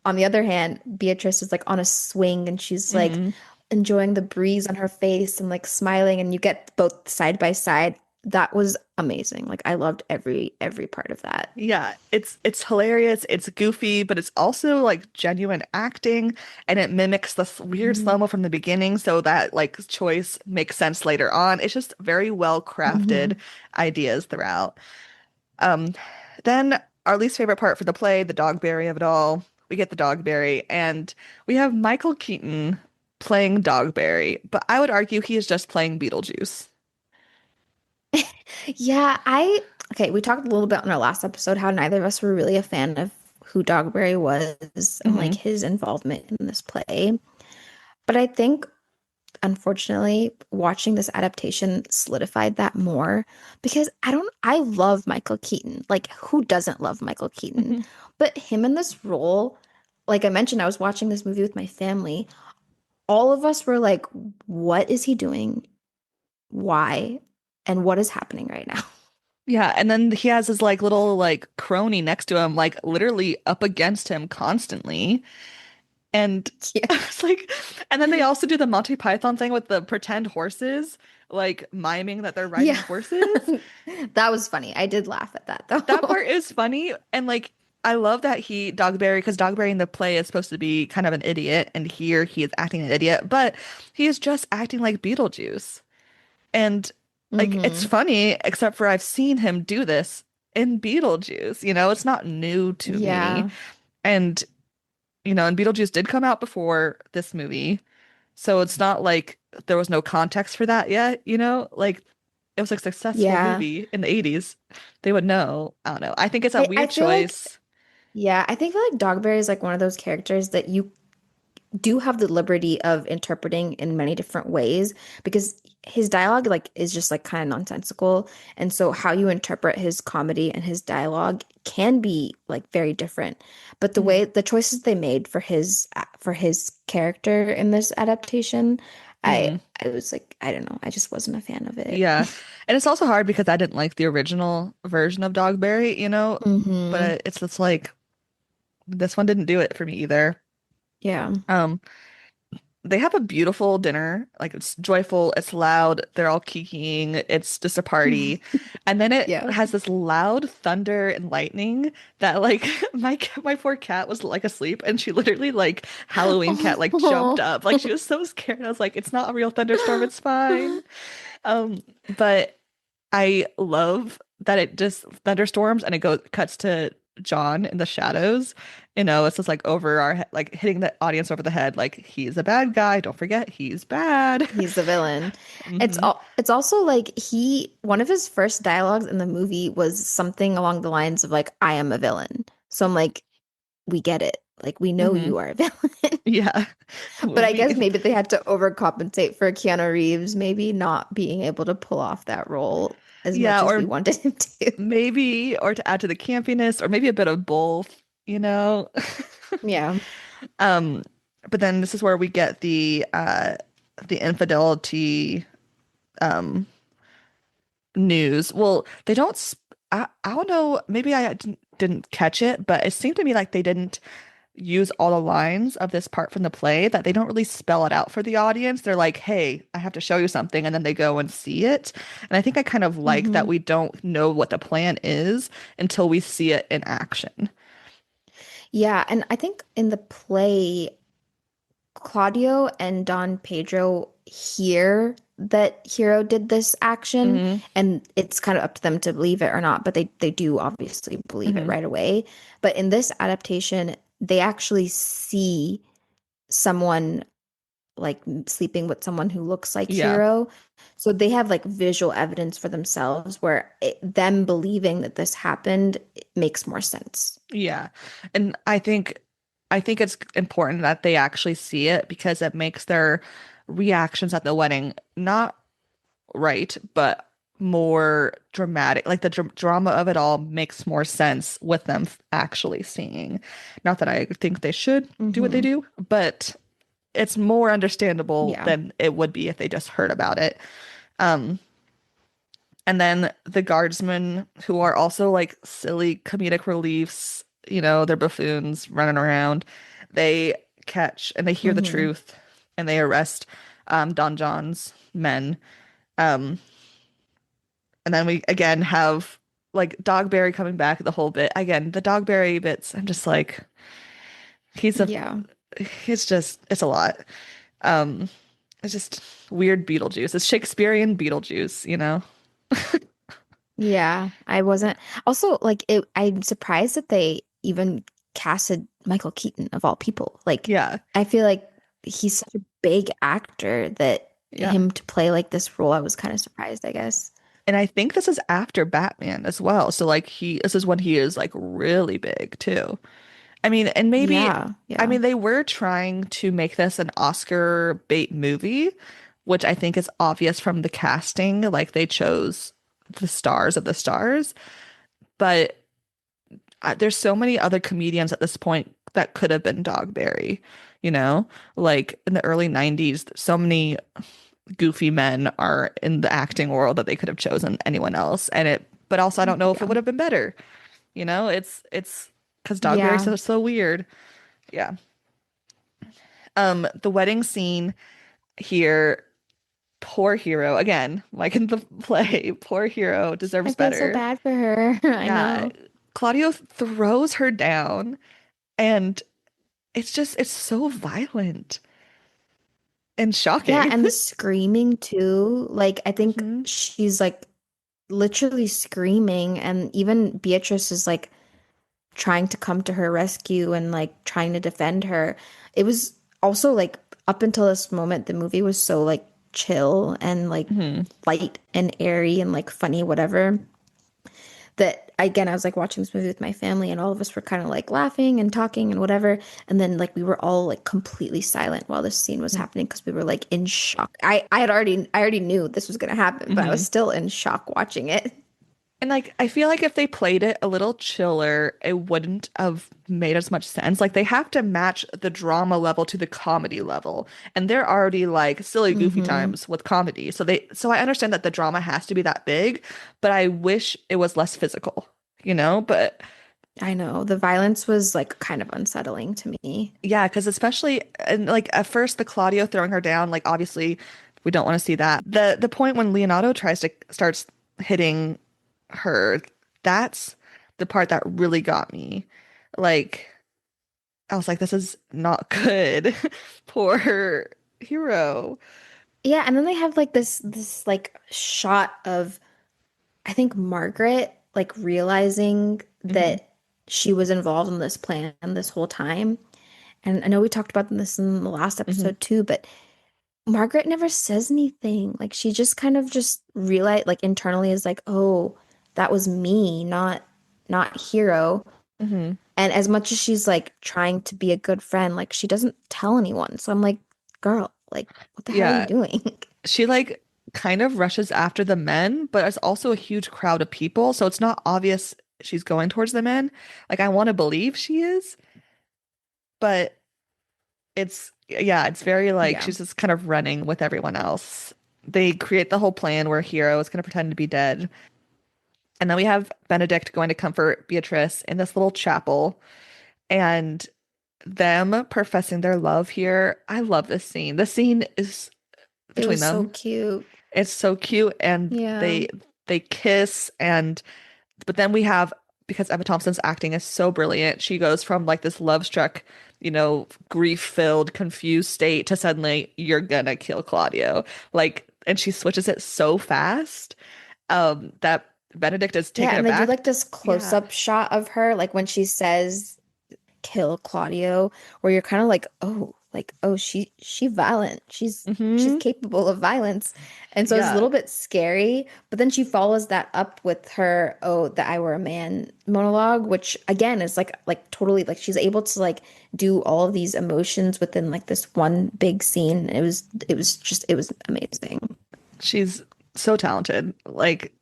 on the other hand, Beatrice is like on a swing and she's like Hmm. enjoying the breeze on her face and like smiling and you get both side by side. that was amazing. Like I loved every part of that. Yeah, it's hilarious, it's goofy, but it's also like genuine acting and it mimics the weird Mhm. slow-mo from the beginning so that like choice makes sense later on. It's just very well crafted Mhm. ideas throughout. Um, then our least favorite part for the play, the Dogberry of it all. We get the Dogberry and we have Michael Keaton playing Dogberry, but I would argue he is just playing Beetlejuice. Yeah, okay, we talked a little bit on our last episode how neither of us were really a fan of who Dogberry was and like Hmm. his involvement in this play. But I think unfortunately watching this adaptation solidified that more because I love Michael Keaton. Like who doesn't love Michael Keaton? Hmm. But him in this role, like I mentioned, I was watching this movie with my family. All of us were like, what is he doing? Why? And what is happening right now? Yeah, and then he has his like little like crony next to him, like literally up against him constantly. And Yeah. it's like, and then they also do the Monty Python thing with the pretend horses, like miming that they're riding Yeah. horses. That was funny. I did laugh at that That though. part is funny. And like, I love that Dogberry, because Dogberry in the play is supposed to be kind of an idiot, and here he is acting an idiot, but he is just acting like Beetlejuice. And like, it's Hmm. funny, except for I've seen him do this in Beetlejuice. It's not new to me. Yeah. And, and Beetlejuice did come out before this movie. So it's not like there was no context for that yet. Like it was a successful Yeah. movie in the 80s. They would know. I don't know. I think it's a I weird feel like choice. yeah, I think like Dogberry is like one of those characters that you do have the liberty of interpreting in many different ways because his dialogue like is just like kind of nonsensical, and so how you interpret his comedy and his dialogue can be like very different. But Hmm. the choices they made for his character in this adaptation, Hmm. I was like, I don't know, I just wasn't a fan of it. Yeah. And it's also hard because I didn't like the original version of Dogberry. Hmm. But it's just like this one didn't do it for me either. Yeah. Um, They have a beautiful dinner. Like it's joyful, it's loud, they're all kikiing, it's just a party. And then it Yeah. has this loud thunder and lightning that like my poor cat was like asleep and she literally like Halloween cat like jumped Oh. up. Like she was so scared. I was like, it's not a real thunderstorm, it's fine. But I love that it just thunderstorms and it goes cuts to John in the shadows. It's just like over our head, like hitting the audience over the head, like he's a bad guy. Don't forget, he's bad. He's the villain. Hmm. It's also like one of his first dialogues in the movie was something along the lines of like, I am a villain. So I'm like, we get it. Like we know Hmm. you are a villain. Yeah. But I We guess maybe they had to overcompensate for Keanu Reeves maybe not being able to pull off that role as yeah, much as we or wanted him to. maybe or to add to the campiness, or maybe a bit of both. Yeah. Um, but then this is where we get the infidelity um news. Well, they don't. I don't know. Maybe I didn't catch it, but it seemed to me like they didn't use all the lines of this part from the play. That they don't really spell it out for the audience. They're like, "Hey, I have to show you something," and then they go and see it. And I think I kind of like that Hmm. we don't know what the plan is until we see it in action. Yeah, and I think in the play Claudio and Don Pedro hear that Hero did this action, Hmm. and it's kind of up to them to believe it or not, but they do obviously believe it Hmm. right away. But in this adaptation, they actually see someone like sleeping with someone who looks like Yeah. Hero. So they have like visual evidence for themselves where them believing that this happened it makes more sense. Yeah. And I think it's important that they actually see it because it makes their reactions at the wedding not right, but more dramatic. Like the drama of it all makes more sense with them actually seeing. Not that I think they should do what they Hmm. do, but it's more understandable Yeah. than it would be if they just heard about it. Um, and then the guardsmen, who are also like silly comedic reliefs, they're buffoons running around. They catch and they hear the Hmm. truth and they arrest Don John's men. Um, And then we again have like Dogberry coming back the whole bit. Again, the Dogberry bits, I'm just like, he's a Yeah. it's a lot. Um, it's just weird Beetlejuice. It's Shakespearean Beetlejuice, you know? Yeah. I wasn't also like it I'm surprised that they even casted Michael Keaton of all people. Like Yeah. I feel like he's such a big actor that Yeah. him to play like this role, I was kind of surprised, I guess. And I think this is after Batman as well. So like this is when he is like really big too. I mean, and maybe Yeah. Yeah. they were trying to make this an Oscar bait movie, which I think is obvious from the casting. Like they chose the stars of the stars, but there's so many other comedians at this point that could have been Dogberry, you know? Like in the early 90s, so many goofy men are in the acting world that they could have chosen anyone else. But also I don't know if it Yeah. would have been better. You know, it's because Dogberry's Yeah. so weird. Yeah. The wedding scene here, poor hero again, like in the play, poor hero I deserves feel so better. bad for her. I Yeah. know. Claudio throws her down, and it's so violent and Yeah, shocking. and the screaming too. Like I think Hmm. she's like literally screaming and even Beatrice is like trying to come to her rescue and like trying to defend her. It was also like up until this moment the movie was so like chill and like Hmm. light and airy and like funny whatever that again I was like watching this movie with my family and all of us were kind of like laughing and talking and whatever and then like we were all like completely silent while this scene was happening because we were like in shock. I already knew this was going to happen but I was Hmm. still in shock watching it. And like I feel like if they played it a little chiller, it wouldn't have made as much sense. Like they have to match the drama level to the comedy level. And they're already like silly goofy Hmm. times with comedy. So I understand that the drama has to be that big, but I wish it was less physical, you know? But I know the violence was like kind of unsettling to me. yeah, because especially and like at first the Claudio throwing her down, like obviously we don't want to see that. The point when Leonardo starts hitting her, that's the part that really got me. Like I was like, this is not good. Poor hero. Yeah, and then they have like this like shot of I think Margaret like realizing Hmm. that she was involved in this plan this whole time. And I know we talked about this in the last Hmm. episode too, but Margaret never says anything. Like she just kind of just realized like internally is like, "Oh, that was me, not Hero." Hmm. And as much as she's like trying to be a good friend, like she doesn't tell anyone. So I'm like, "Girl, like what the hell are you Yeah, doing?" she like kind of rushes after the men, but it's also a huge crowd of people, so it's not obvious she's going towards the men. Like I want to believe she is, but it's very like Yeah. she's just kind of running with everyone else. They create the whole plan where Hero is going to pretend to be dead. And then we have Benedict going to comfort Beatrice in this little chapel and them professing their love here. I love this scene. The scene is It between was so them. cute. It's so cute and Yeah. they kiss and but then we have because Emma Thompson's acting is so brilliant, she goes from like this love-struck, grief-filled, confused state to suddenly you're gonna kill Claudio. Like, and she switches it so fast, that Benedict is Yeah, taken and they do aback. like this Yeah. close-up shot of her, like when she says kill Claudio, where you're kind of like, oh, she violent. She's Mm-hmm. capable of violence. And so it's a Yeah. little bit scary, but then she follows that up with her, oh, that I were a man monologue, which again is like totally like she's able to like do all of these emotions within like this one big scene. It was amazing. She's so talented. Like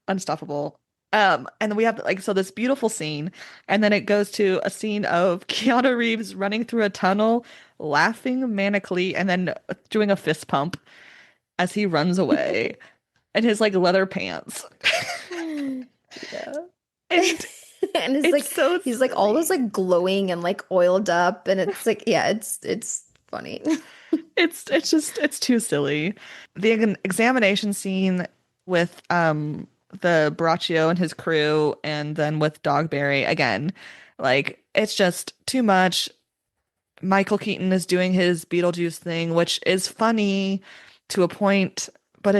unstoppable. And then we have like so this beautiful scene, and then it goes to a scene of Keanu Reeves running through a tunnel, laughing manically, and then doing a fist pump as he runs away in his like leather pants. Yeah. And And it's it's like so he's like all those silly. like glowing and like oiled up and it's like yeah, it's funny. It's too silly. The examination scene with the Braccio and his crew, and then with Dogberry again. Like it's just too much. Michael Keaton is doing his Beetlejuice thing, which is funny to a point, but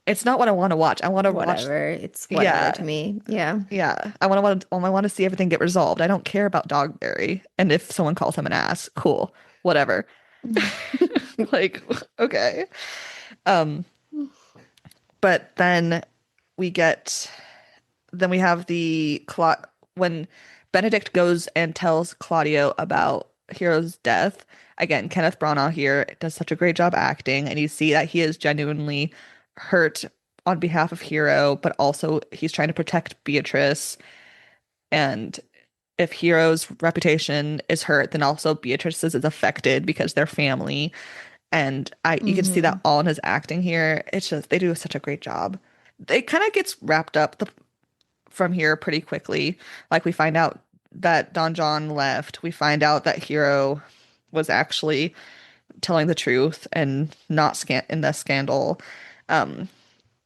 it's not what I want to watch. I want to watch, Whatever. It's whatever yeah, to me. Yeah. yeah. I want to see everything get resolved. I don't care about Dogberry, and if someone calls him an ass, cool, whatever. Like, okay. Um, but we get then we have the Cla when Benedict goes and tells Claudio about Hero's death. Again, Kenneth Branagh here does such a great job acting, and you see that he is genuinely hurt on behalf of Hero, but also he's trying to protect Beatrice. And if Hero's reputation is hurt, then also Beatrice's is affected because they're family. And I you can see that Hmm. all in his acting here. It's just they do such a great job. It kind of gets wrapped up from here pretty quickly. Like we find out that Don John left. We find out that Hero was actually telling the truth and not scan in the scandal. Um,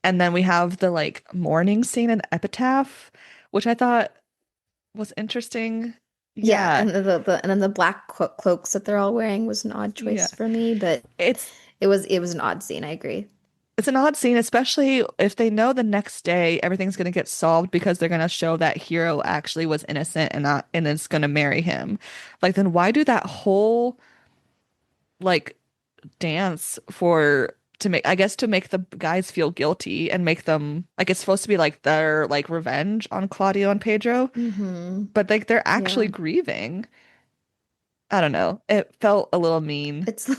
and then we have the like mourning scene in Epitaph, which I thought was interesting. Yeah, Yeah, and and then the black cloaks that they're all wearing was an odd yeah. choice for me, but It's it was an odd scene. I agree. it's an odd scene, especially if they know the next day everything's gonna get solved because they're gonna show that Hero actually was innocent and not and is gonna marry him. Like then why do that whole like dance for to make I guess to make the guys feel guilty and make them like it's supposed to be like their like revenge on Claudio and Pedro, Hmm. but like they're actually Yeah. grieving. I don't know. It felt a little mean. It's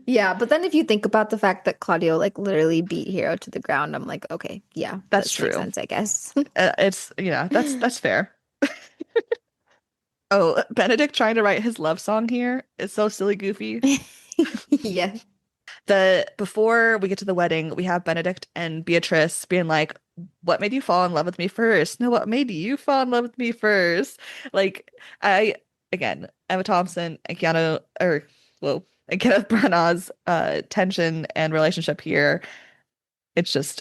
yeah, but then if you think about the fact that Claudio like literally beat Hero to the ground, I'm like, okay, yeah, That's this makes true. sense, I guess. It's yeah, that's fair. Oh, Benedict trying to write his love song here is so silly goofy. Yeah. The before we get to the wedding, we have Benedict and Beatrice being like, "What made you fall in love with me first? No, what made you fall in love with me first?" Like, I again, Emma Thompson and Keanu, or whoa, and Kenneth Branagh's tension and relationship here.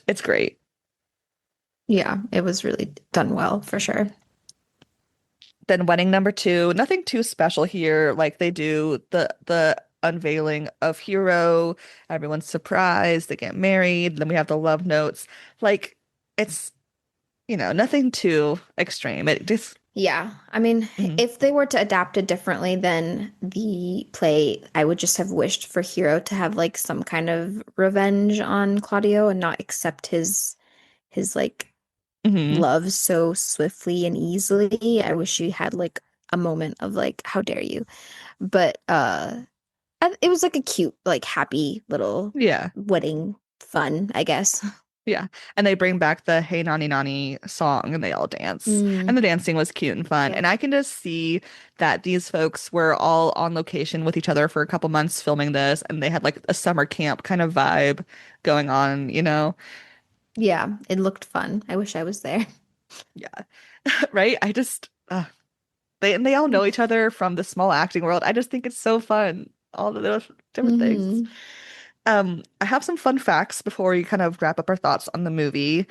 It's great. Yeah, it was really done well for sure. Then wedding number two, nothing too special here. Like they do the unveiling of Hero, everyone's surprised, they get married, then we have the love notes. Like it's nothing too extreme. It just Yeah, I mean, mm, if they were to adapt it differently than the play, I would just have wished for Hero to have like some kind of revenge on Claudio and not accept his like mhm. love so swiftly and easily. I wish she had like a moment of like, how dare you? But it was like a cute, like happy little Yeah. wedding fun, I guess. Yeah. And they bring back the Hey Nani Nani song and they all dance. And Mm, the dancing was cute and fun. yeah. And I can just see that these folks were all on location with each other for a couple months filming this and they had like a summer camp kind of vibe going on. Yeah, it looked fun. I wish I was there. Yeah. Right? I just they all know each other from the small acting world. I just think it's so fun. All the little different things. Hmm. I have some fun facts before we kind of wrap up our thoughts on the movie.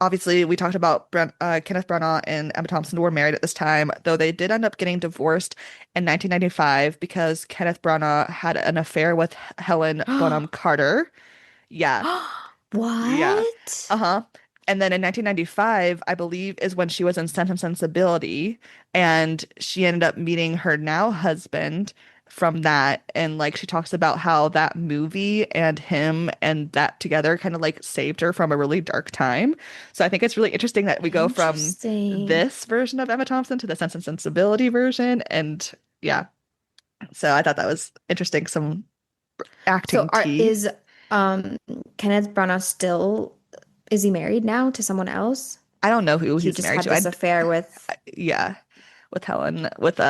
Obviously, we talked about Kenneth Branagh and Emma Thompson were married at this time, though they did end up getting divorced in 1995 because Kenneth Branagh had an affair with Helen Bonham Carter. Yeah, yeah. What? Uh-huh. And then in 1995, I believe, is when she was in Sense and Sensibility, and she ended up meeting her now husband from that. And like she talks about how that movie and him and that together kind of like saved her from a really dark time. So I think it's really interesting that we go from Interesting. this version of Emma Thompson to the Sense and Sensibility version. And yeah, so I thought that was interesting. Some So acting are tea. is Kenneth Branagh still is he married now to someone else? I don't know who He he's just married had to. this affair with Yeah, with Helen, with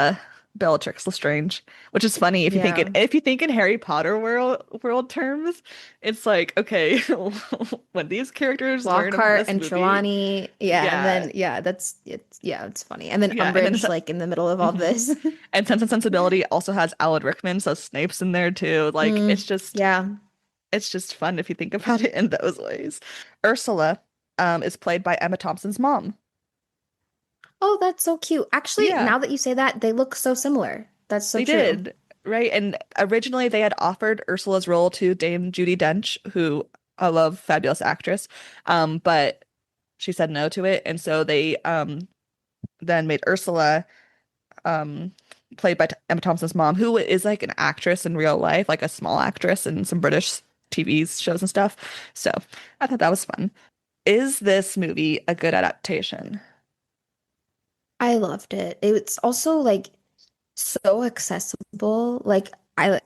Bellatrix Lestrange, which is funny yeah, if you think in Harry Potter world terms, it's like okay, when these characters learn in Lockhart this and movie, Trelawney. Yeah, and yeah, then yeah, it's funny. And then yeah, and then Umbridge like in the middle of all mhm. this. And Sense and Sensibility also has Alan Rickman, so Snape's in there too. Like it's Mm, just yeah. It's just fun if you think about it in those ways. Ursula is played by Emma Thompson's mom. Oh, that's so cute. Actually, Yeah, now that you say that, they look so similar. That's so they true. did, right? And originally they had offered Ursula's role to Dame Judi Dench, who I love, fabulous actress. But she said no to it, and so they then made Ursula um played by Emma Thompson's mom, who is like an actress in real life, like a small actress in some British TV shows and stuff. So I thought that was fun. Is this movie a good adaptation? I loved it. It's also like so accessible. Like I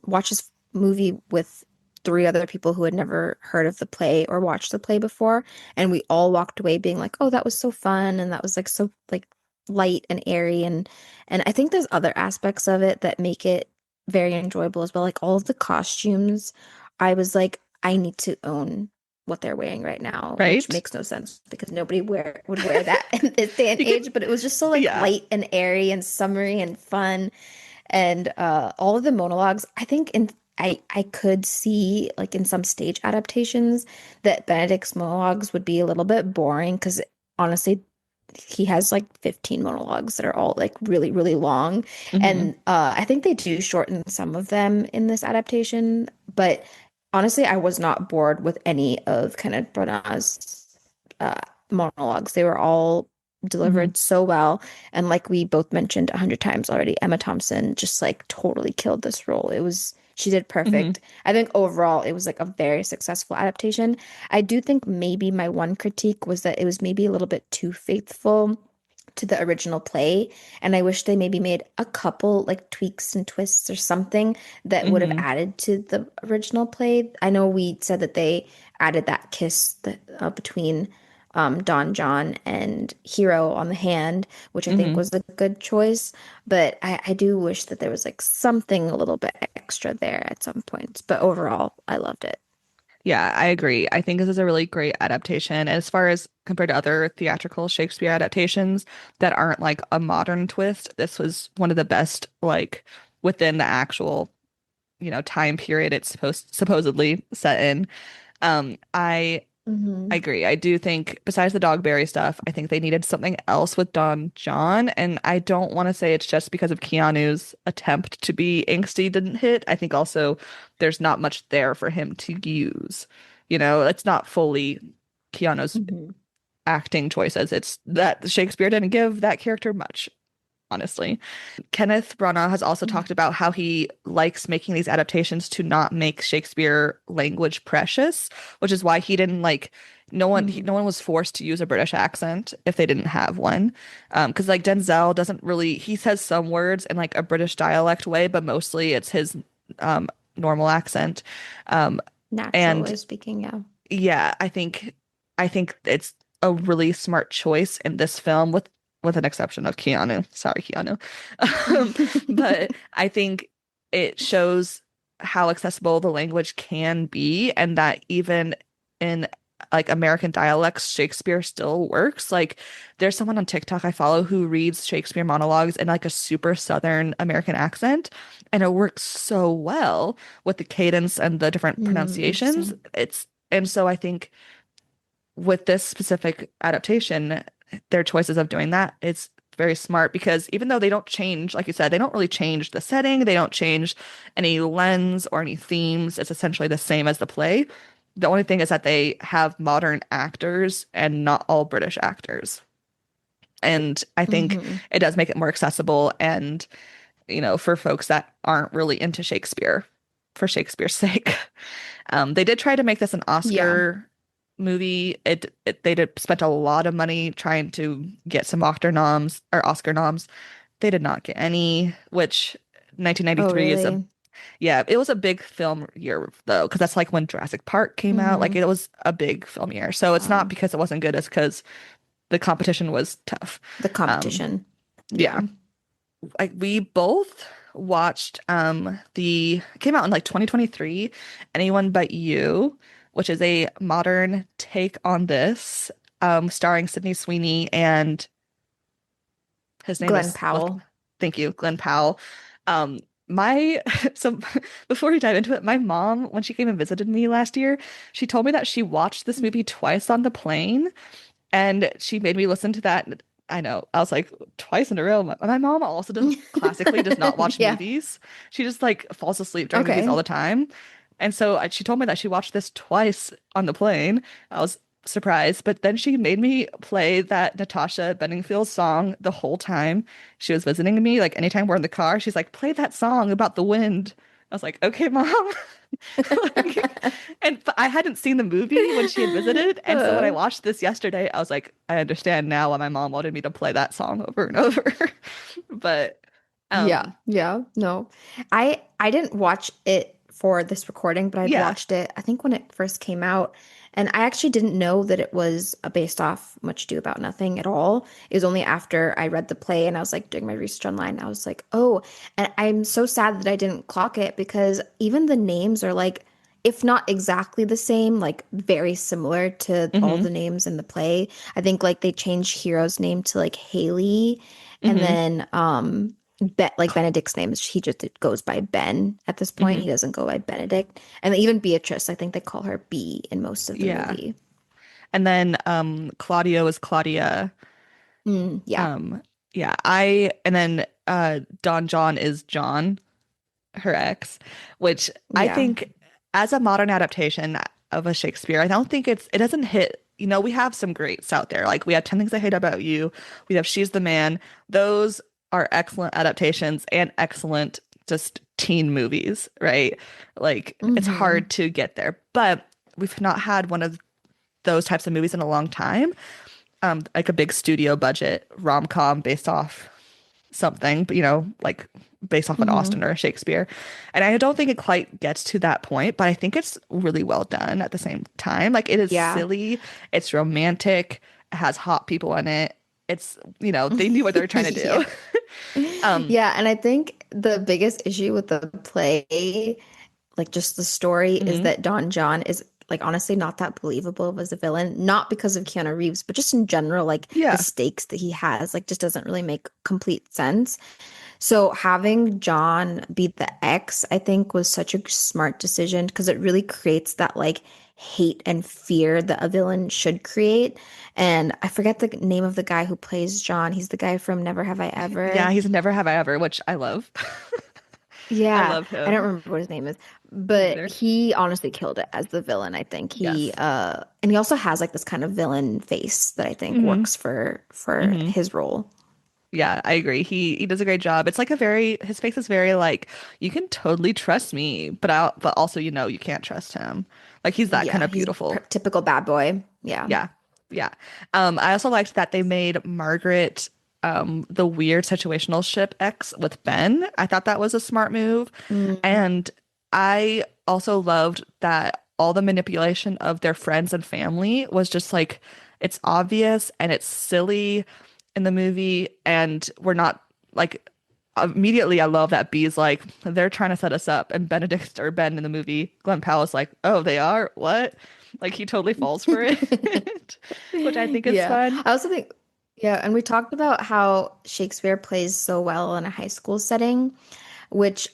watched this movie with three other people who had never heard of the play or watched the play before, and we all walked away being like, "Oh, that was so fun," and that was like so like light and airy, and I think there's other aspects of it that make it very enjoyable as well. Like all of the costumes, I was like, I need to own what they're wearing right now, which Right? makes no sense because nobody would wear that in this day and You could, age, but it was just so like yeah. light and airy and summery and fun. And all of the monologues, I think in I could see like in some stage adaptations that Benedict's monologues would be a little bit boring because honestly he has like 15 monologues that are all like really, really long. Hmm. And I think they do shorten some of them in this adaptation. But honestly, I was not bored with any of Kenneth Branagh's monologues. They were all Hmm. delivered so well. And like we both mentioned 100 times already, Emma Thompson just like totally killed this role. She did Hmm. perfect. I think overall it was like a very successful adaptation. I do think maybe my one critique was that it was maybe a little bit too faithful to the original play. And I wish they maybe made a couple like tweaks and twists or something that would have Hmm. added to the original play. I know we said that they added that kiss between Don John and Hero on the hand, which I think Hmm. was a good choice. But I do wish that there was like something a little bit extra there at some points. But overall, I loved it. Yeah, I agree. I think this is a really great adaptation. As far as compared to other theatrical Shakespeare adaptations that aren't like a modern twist, this was one of the best, like within the actual, time period it's supposedly set in. I Hmm. agree. I do think besides the Dogberry stuff, I think they needed something else with Don John. And I don't want to say it's just because of Keanu's attempt to be angsty didn't hit. I think also there's not much there for him to use. It's not fully Keanu's Hmm. acting choices. It's that Shakespeare didn't give that character much, honestly. Kenneth Branagh has also talked about how he likes making these adaptations to not make Shakespeare language precious, which is why he didn't like no one was forced to use a British accent if they didn't have one. Because like Denzel doesn't really he says some words in like a British dialect way, but mostly it's his um normal accent. Um Natural and way of speaking, yeah. yeah, I think it's a really smart choice in this film with an exception of Keanu. Sorry, Keanu. Um, but I think it shows how accessible the language can be and that even in like American dialects, Shakespeare still works. Like there's someone on TikTok I follow who reads Shakespeare monologues in like a super Southern American accent, and it works so well with the cadence and the different pronunciations. Interesting. And so I think with this specific adaptation, their choices of doing that, it's very smart because even though they don't change, like you said, they don't really change the setting, they don't change any lens or any themes. It's essentially the same as the play. The only thing is that they have modern actors and not all British actors. And I think Hmm. it does make it more accessible and, for folks that aren't really into Shakespeare, for Shakespeare's sake. They did try to make this an Yeah. Oscar movie. They did spent a lot of money trying to get some Oscar noms. They did not get any, which Oh, 1993 is a really? yeah, it was a big film year though, because that's like when Jurassic Park came out. Like Hmm. it was a big film year. So it's not Wow. because it wasn't good, it's because the competition was tough. The Um, competition. yeah. Yeah. Like we both watched the it came out in like 2023, Anyone But You, which is a modern take on this, starring Sydney Sweeney and his name Glenn is Powell. thank you, Glenn Powell. Um my so before we dive into it, my mom, when she came and visited me last year, she told me that she watched this movie twice on the plane, and she made me listen to that. And I know. I was like, twice in a row. My mom also classically does not watch Yeah. movies. She just like falls asleep during movies all Okay. the time. And so she told me that she watched this twice on the plane. I was surprised, but then she made me play that Natasha Bedingfield song the whole time she was visiting me. Like anytime we're in the car, she's like, play that song about the wind. I was like, okay, mom. Like, and but I hadn't seen the movie when she had visited, and so when I Uh, watched this yesterday, I was like, I understand now why my mom wanted me to play that song over and over. But yeah, um, yeah. No. I didn't watch it for this recording, but I'd yeah. watched it I think when it first came out. And I actually didn't know that it was based off Much Ado About Nothing at all. It was only after I read the play and I was like doing my research online, I was like, "Oh." And I'm so sad that I didn't clock it because even the names are like if not exactly the same, like very similar to all Hmm. the names in the play. I think like they changed Hero's name to like Haley and Hmm. then like Benedict's name is he just goes by Ben at this point. Hmm. He doesn't go by Benedict. And then even Beatrice, I think they call her B in most of the Yeah. movie. And then Claudio is Claudia. Yeah. Um, yeah, I and then Don John is John, her ex, which I Yeah. think as a modern adaptation of a Shakespeare, I don't think it doesn't hit, we have some greats out there. Like we have 10 Things I Hate About You, we have She's the Man. Those are excellent adaptations and excellent just teen movies, right? Like it's Hmm. hard to get there, but we've not had one of those types of movies in a long time. Like a big studio budget rom-com based off something, but like based off an Hmm. Austen or a Shakespeare. And I don't think it quite gets to that point, but I think it's really well done at the same time. Like it is Yeah. silly, it's romantic, it has hot people in it. It's, they knew what they were trying to Yeah. do. Um, Yeah, and I think the biggest issue with the play, like just the story, is mhm. that Don John is like honestly not that believable as a villain, not because of Keanu Reeves, but just in general, like the Yeah. stakes that he has, like just doesn't really make complete sense. So having John be the ex, I think was such a smart decision because it really creates that like hate and fear that a villain should create. And I forget the name of the guy who plays John. He's the guy from Never Have I Yeah, Ever. he's Never Have I Ever, which I love. I Yeah, love I don't him. remember what his name is, Me but either. he honestly killed it as the villain, I think. He Yes. and he also has like this kind of villain face that I think Hmm. works for Hmm. his role. Yeah, I agree. He does a great job. It's like his face is very like you can totally trust me, but also you can't trust him. Like he's that kind Yeah, of he's beautiful. typical bad boy. Yeah. Yeah. Yeah. I also liked that they made Margaret the weird situational ship X with Ben. I thought that was a smart move. Mm. And I also loved that all the manipulation of their friends and family was just like it's obvious and it's silly in the movie and we're not like immediately I love that B's like they're trying to set us up and Benedict or Ben in the movie Glenn Powell's like oh they are what like he totally falls for it which I think is Yeah. fun. I also think, yeah, and we talked about how Shakespeare plays so well in a high school setting, which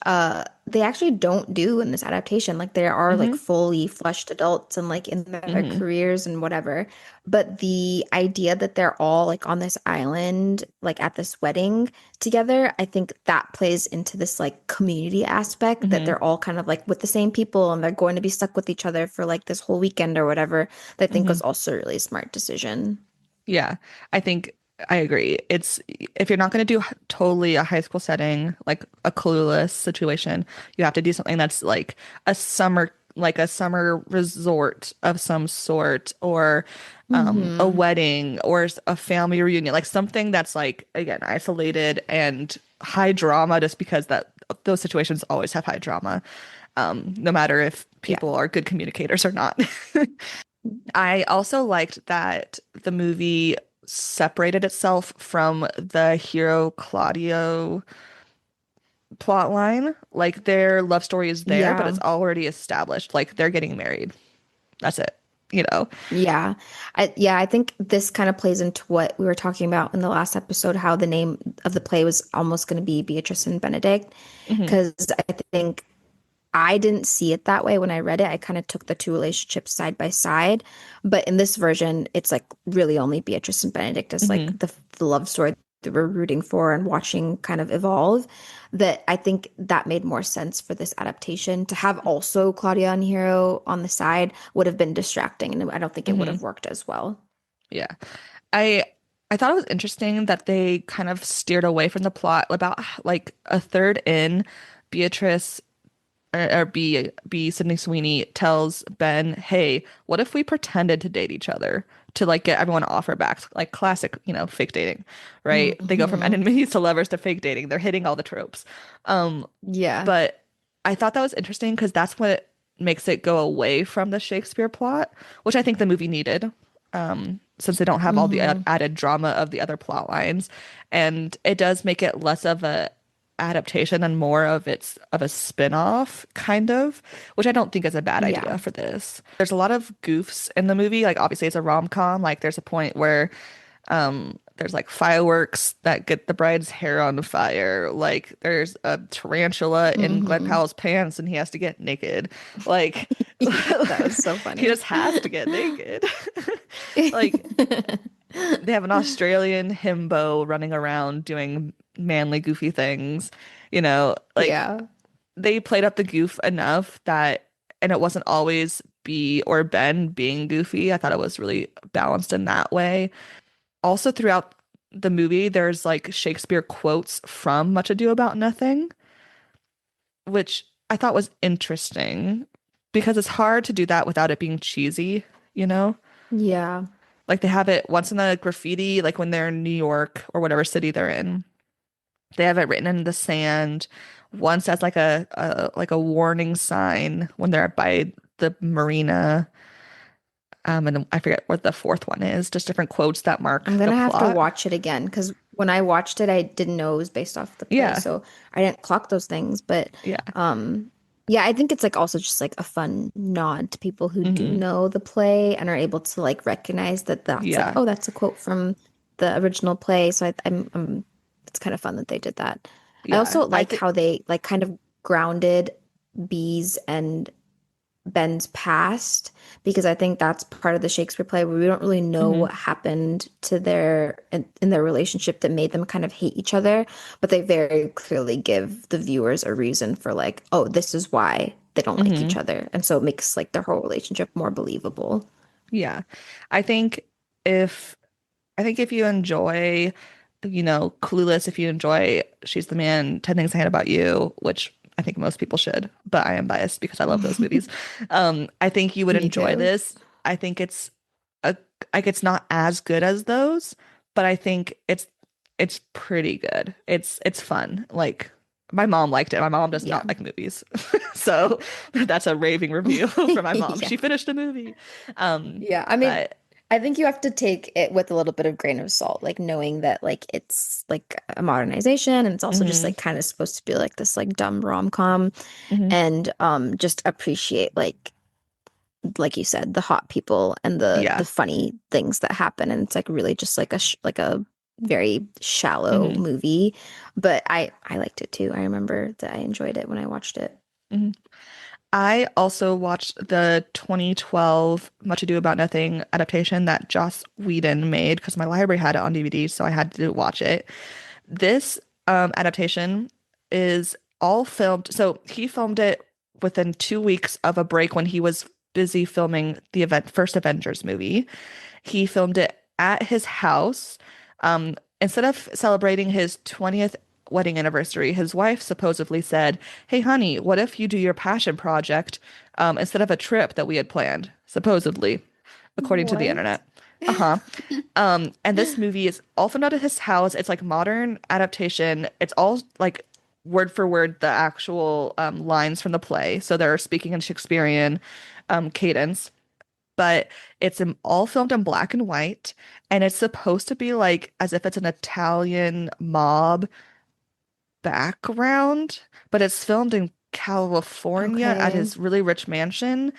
they actually don't do in this adaptation. Like they are like Hmm. fully fleshed adults and like in their Hmm. careers and whatever. But the idea that they're all like on this island, like at this wedding together, I think that plays into this like community aspect that Hmm. they're all kind of like with the same people and they're going to be stuck with each other for like this whole weekend or whatever. That I think Hmm. was also a really smart decision. Yeah, I think I agree. It's if you're not going to do totally a high school setting, like a clueless situation, you have to do something that's like a summer resort of some sort, or a Hmm. wedding, or a family reunion, like something that's like again isolated and high drama, just because that those situations always have high drama, no matter if Yeah. people are good communicators or not. I also liked that the movie separated itself from the hero Claudio plot line. Like their love story is there, but Yeah. it's already established. Like they're getting married. That's it. you know. Yeah. I think this kind of plays into what we were talking about in the last episode, how the name of the play was almost going to be Beatrice and Benedict. Hmm. Because I think I didn't see it that way when I read it. I kind of took the two relationships side by side. But in this version, it's like really only Beatrice and Benedict as like Hmm. the love story that we're rooting for and watching kind of evolve. That I think that made more sense for this adaptation. To have also Claudia and Hero on the side would have been distracting, and I don't think it would Hmm. have worked as well. Yeah. I I thought it was interesting that they kind of steered away from the plot about like a third in. Beatrice or B Sydney Sweeney tells Ben, "Hey, what if we pretended to date each other to like get everyone off our backs?" Like classic, fake dating, right? They go from Hmm. enemies to lovers to fake dating. They're hitting all the tropes. Um, Yeah. but I thought that was interesting because that's what makes it go away from the Shakespeare plot, which I think the movie needed. Since they don't have all the Hmm. added drama of the other plot lines, and it does make it less of a adaptation and more of a spin-off kind of, which I don't think is a bad idea Yeah. for this. There's a lot of goofs in the movie. Like obviously it's a rom-com. Like there's a point where there's like fireworks that get the bride's hair on fire. Like there's a tarantula in Glen Hmm. Powell's pants and he has to get naked. Like That was so he funny. just has to get naked. Like they have an Australian himbo running around doing manly, goofy things. Like Yeah. they played up the goof enough that, and it wasn't always B or Ben being goofy. I thought it was really balanced in that way. Also, throughout the movie, there's like Shakespeare quotes from Much Ado About Nothing, which I thought was interesting because it's hard to do that without it being cheesy, you know? Yeah. Like they have it once in the graffiti, like when they're in New York or whatever city they're in. They have it written in the sand. Once as like a warning sign when they're by the marina. And then I forget what the fourth one is. Just different quotes that mark I'm the gonna have to plot. watch it again because when I watched it, I didn't know it was based off the play, Yeah, so I didn't clock those things. But yeah, um, yeah, I think it's like also just like a fun nod to people who do hmm, know the play and are able to like recognize that that's like, yeah, oh, that's a quote from the original play. So it's kind of fun that they did that. I yeah. also I like think, how they like kind of grounded bees and Ben's past because I think that's part of the Shakespeare play where we don't really know hmm, what happened to in their relationship that made them kind of hate each other, but they very clearly give the viewers a reason for like, oh, this is why they don't like hmm, each other. And so it makes like their whole relationship more believable. yeah. I think if if you enjoy, Clueless, if you enjoy She's the Man, 10 Things I Hate About You, which I think most people should, but I am biased because I love those movies. I think you would Me enjoy too. this. I think a like it's not as good as those, but I think it's pretty good. It's fun. Like my mom liked it. My mom does Yeah. not like movies. So that's a raving review for my mom. Yeah. She finished the movie. Yeah, I mean, But I think you have to take it with a little bit of grain of salt, like knowing that like it's like a modernization and it's also just mhm, like kind of supposed to be like this like dumb rom-com mhm. and just appreciate like you said, the hot people and the Yeah. funny things that happen and it's like really just like like a very shallow Hmm. movie, but I liked it too. I remember that I enjoyed it when I watched it. Hmm. I also watched the 2012 Much Ado About Nothing adaptation that Joss Whedon made because my library had it on DVD, so I had to watch it. This adaptation is all filmed. So he filmed it within 2 weeks of a break when he was busy filming the first Avengers movie. He filmed it at his house. Instead of celebrating his 20th wedding anniversary, his wife supposedly said, "Hey, honey, what if you do your passion project instead of a trip that we had planned?" Supposedly, according to the What? internet. Uh-huh. And this movie is all filmed out of his house. It's like modern adaptation. It's all like word for word the actual lines from the play. So they're speaking in Shakespearean cadence, but it's all filmed in black and white, and it's supposed to be like as if it's an Italian mob background, but it's filmed in California at Okay. his really rich mansion,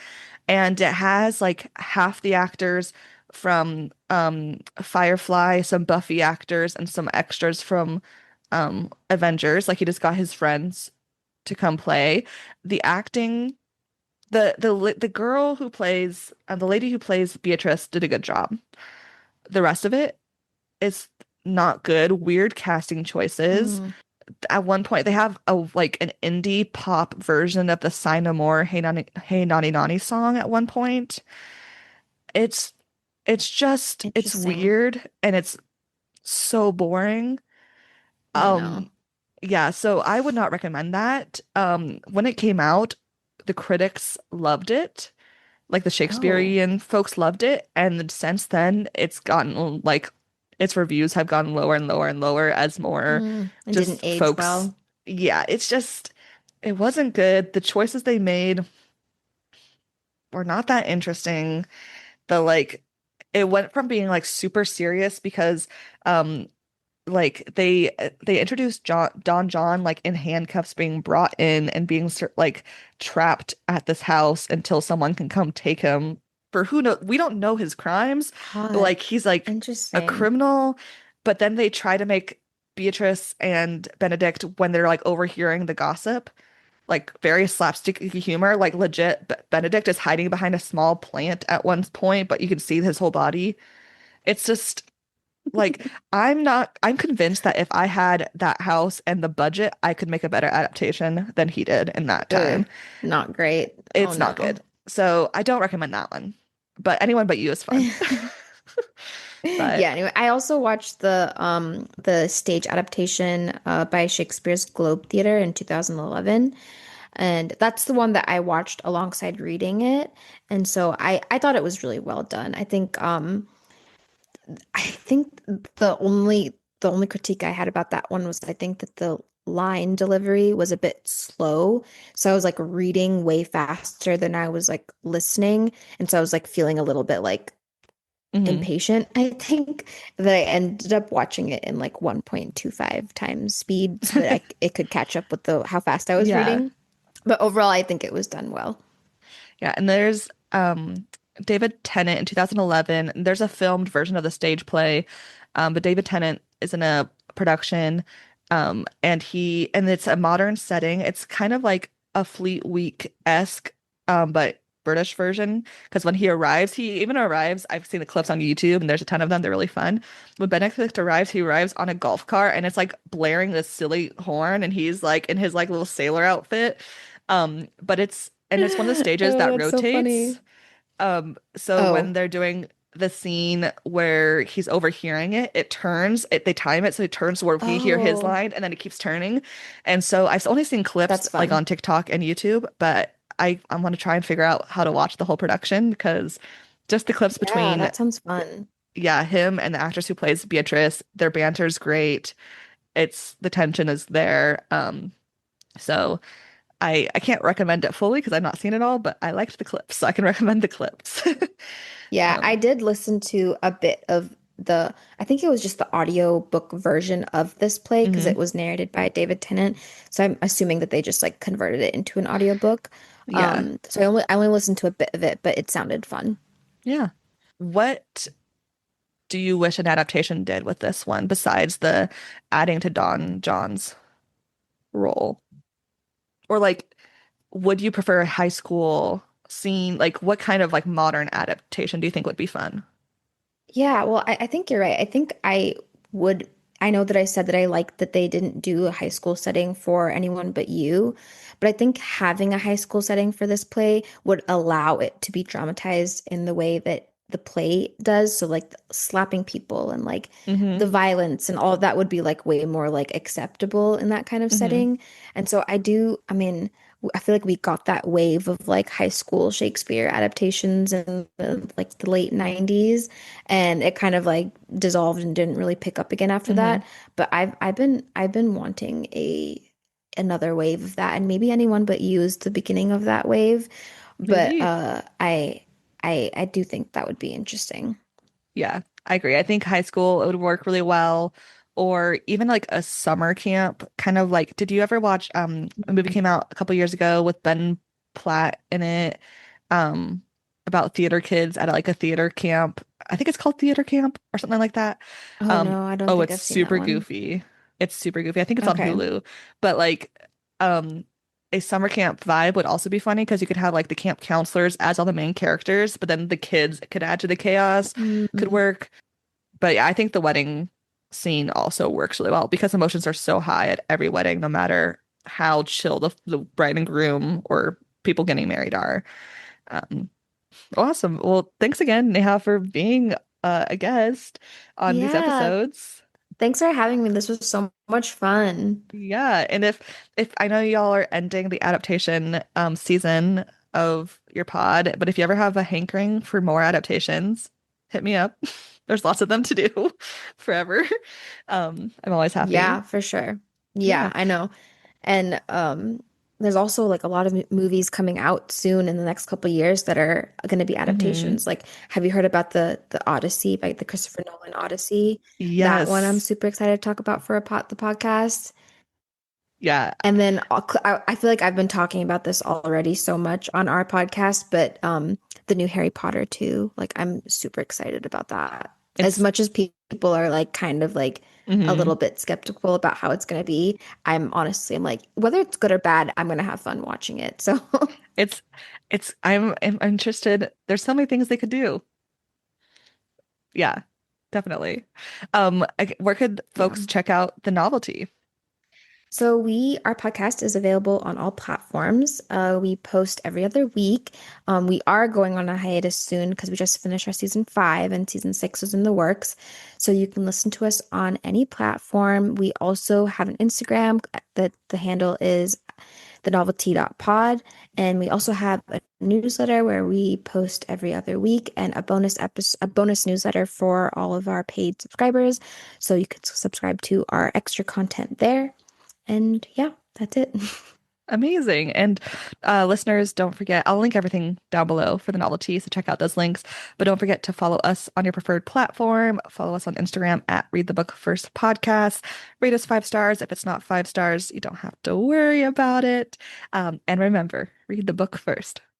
and it has like half the actors from Firefly, some Buffy actors, and some extras from Avengers. Like he just got his friends to come play. The acting, the girl who plays the lady who plays Beatrice did a good job. The rest of it is not good. Weird casting choices. Mm, At one point, they have a like an indie pop version of the Say No More Hey Nani Nani song at one point. It's it's interesting. weird and it's so boring. Oh no. Um yeah, so I would not recommend that. When it came out, the critics loved it. Like the Oh. Shakespearean folks loved it, and since then it's gotten like its reviews have gone lower and lower and lower as more It didn't just age folks. well. Yeah, it's just it wasn't good. The choices they made were not that interesting. The like it went from being like super serious because um like they introduced Don John like in handcuffs being brought in and being like trapped at this house until someone can come take him for who know we don't know his crimes. Hot. Like he's like a Interesting. criminal, but then they try to make Beatrice and Benedict when they're like overhearing the gossip like very slapstick humor. Like legit, Benedict is hiding behind a small plant at one point, but you can see his whole body. It's just like I'm convinced that if I had that house and the budget, I could make a better adaptation than he did in that Ugh, time. not great. Oh It's not no. good. So I don't recommend that one. But anyone but you is fun. Yeah, But anyway, I also watched the stage adaptation by Shakespeare's Globe Theater in 2011. And that's the one that I watched alongside reading it. And so I thought it was really well done. I think the only critique I had about that one was I think that the line delivery was a bit slow. So I was like reading way faster than I was like listening. And so I was like feeling a little bit like mhm. impatient, I think, that I ended up watching it in like 1.25 times speed so that it could catch up with the how fast I was Yeah. reading. But overall, I think it was done well. Yeah, and there's David Tennant in 2011. There's a filmed version of the stage play, but David Tennant is in a production, and it's a modern setting. It's kind of like a Fleet Week-esque, but British version. Because when he arrives, he even arrives. I've seen the clips on YouTube, and there's a ton of them. They're really fun. When Benedict arrives, he arrives on a golf cart, and it's like blaring this silly horn, and he's like in his like little sailor outfit. But it's one of the stages Oh, that that's so rotates. funny. So when Oh, they're doing the scene where he's overhearing it, it turns, they time it so it turns where we hear his oh, line and then it keeps turning. And so I've only seen clips that's like fun. on TikTok and YouTube, but I want to try and figure out how to watch the whole production because just the clips Yeah, between, that sounds fun. yeah, him and the actress who plays Beatrice, their banter's great. It's the tension is there. So I can't recommend it fully because I've not seen it all, but I liked the clips, so I can recommend the clips. Yeah, I Um, did listen to a bit of I think it was just the audio book version of this play because it mhm. was narrated by David Tennant. So I'm assuming that they just like converted it into an audiobook. Yeah. So I only listened to a bit of it, but it sounded fun. Yeah. What do you wish an adaptation did with this one besides the adding to Don John's role? Or like, would you prefer a high school scene? Like, what kind of like modern adaptation do you think would be fun? Yeah, well, I think you're right. I think would, I know that I said that I liked that they didn't do a high school setting for anyone but you, but I think having a high school setting for this play would allow it to be dramatized in the way that the play does. So, like slapping people and like Mm-hmm. the violence and all of that would be like way more like acceptable in that kind of Mm-hmm. setting. And so I mean, I feel like we got that wave of like high school Shakespeare adaptations in like the late 90s and it kind of like dissolved and didn't really pick up again after Mm-hmm. that. But I've been wanting a another wave of that, and maybe anyone but you is the beginning of that wave. But Maybe. I do think that would be interesting. Yeah, I agree. I think high school it would work really well. or even like a summer camp, kind of like, did you ever watch a movie came out a couple years ago with Ben Platt in it, um about theater kids at like a theater camp. I think it's called Theater Camp or something like that. Oh no, I don't Oh, think it's I've seen that super one. goofy. It's super goofy. I think it's on Okay. Hulu. But like um a summer camp vibe would also be funny because you could have like the camp counselors as all the main characters, but then the kids could add to the chaos, could Mm, work. But yeah, I think the wedding scene also works really well because emotions are so high at every wedding, no matter how chill the bride and groom or people getting married are. Um, awesome. Well, thanks again, Neha, for being a guest on these yeah. episodes. Thanks for having me. This was so much fun. Yeah, and if I know y'all are ending the adaptation season of your pod, but if you ever have a hankering for more adaptations, hit me up. There's lots of them to do forever. I'm always happy. Yeah, for sure. Yeah, Yeah. I know. And there's also like a lot of movies coming out soon in the next couple of years that are going to be Hmm. adaptations. Like, have you heard about the Odyssey, like the Christopher Nolan Odyssey? That one I'm Yes. super excited to talk about for the podcast. Yeah. And then I feel like I've been talking about this already so much on our podcast, but the new Harry Potter too. Like I'm super excited about that. As It's much as people are like kind of like a mhm. little bit skeptical about how it's going to be, I'm like whether it's good or bad, I'm going to have fun watching it. So It's I'm interested. There's so many things they could do. Yeah, definitely. Where could yeah. folks check out the novelty? So our podcast is available on all platforms. We post every other week. We are going on a hiatus soon because we just finished our season 5 and season 6 is in the works. So you can listen to us on any platform. We also have an Instagram that the handle is thenovelty.pod. And we also have a newsletter where we post every other week and a bonus newsletter for all of our paid subscribers. So you can subscribe to our extra content there. And yeah, that's it. Amazing. And listeners, don't forget, I'll link everything down below for the novelty, so check out those links. But don't forget to follow us on your preferred platform. Follow us on Instagram at Read the Book First Podcast. Rate us 5 stars. If it's not 5 stars, you don't have to worry about it. And remember, read the book first.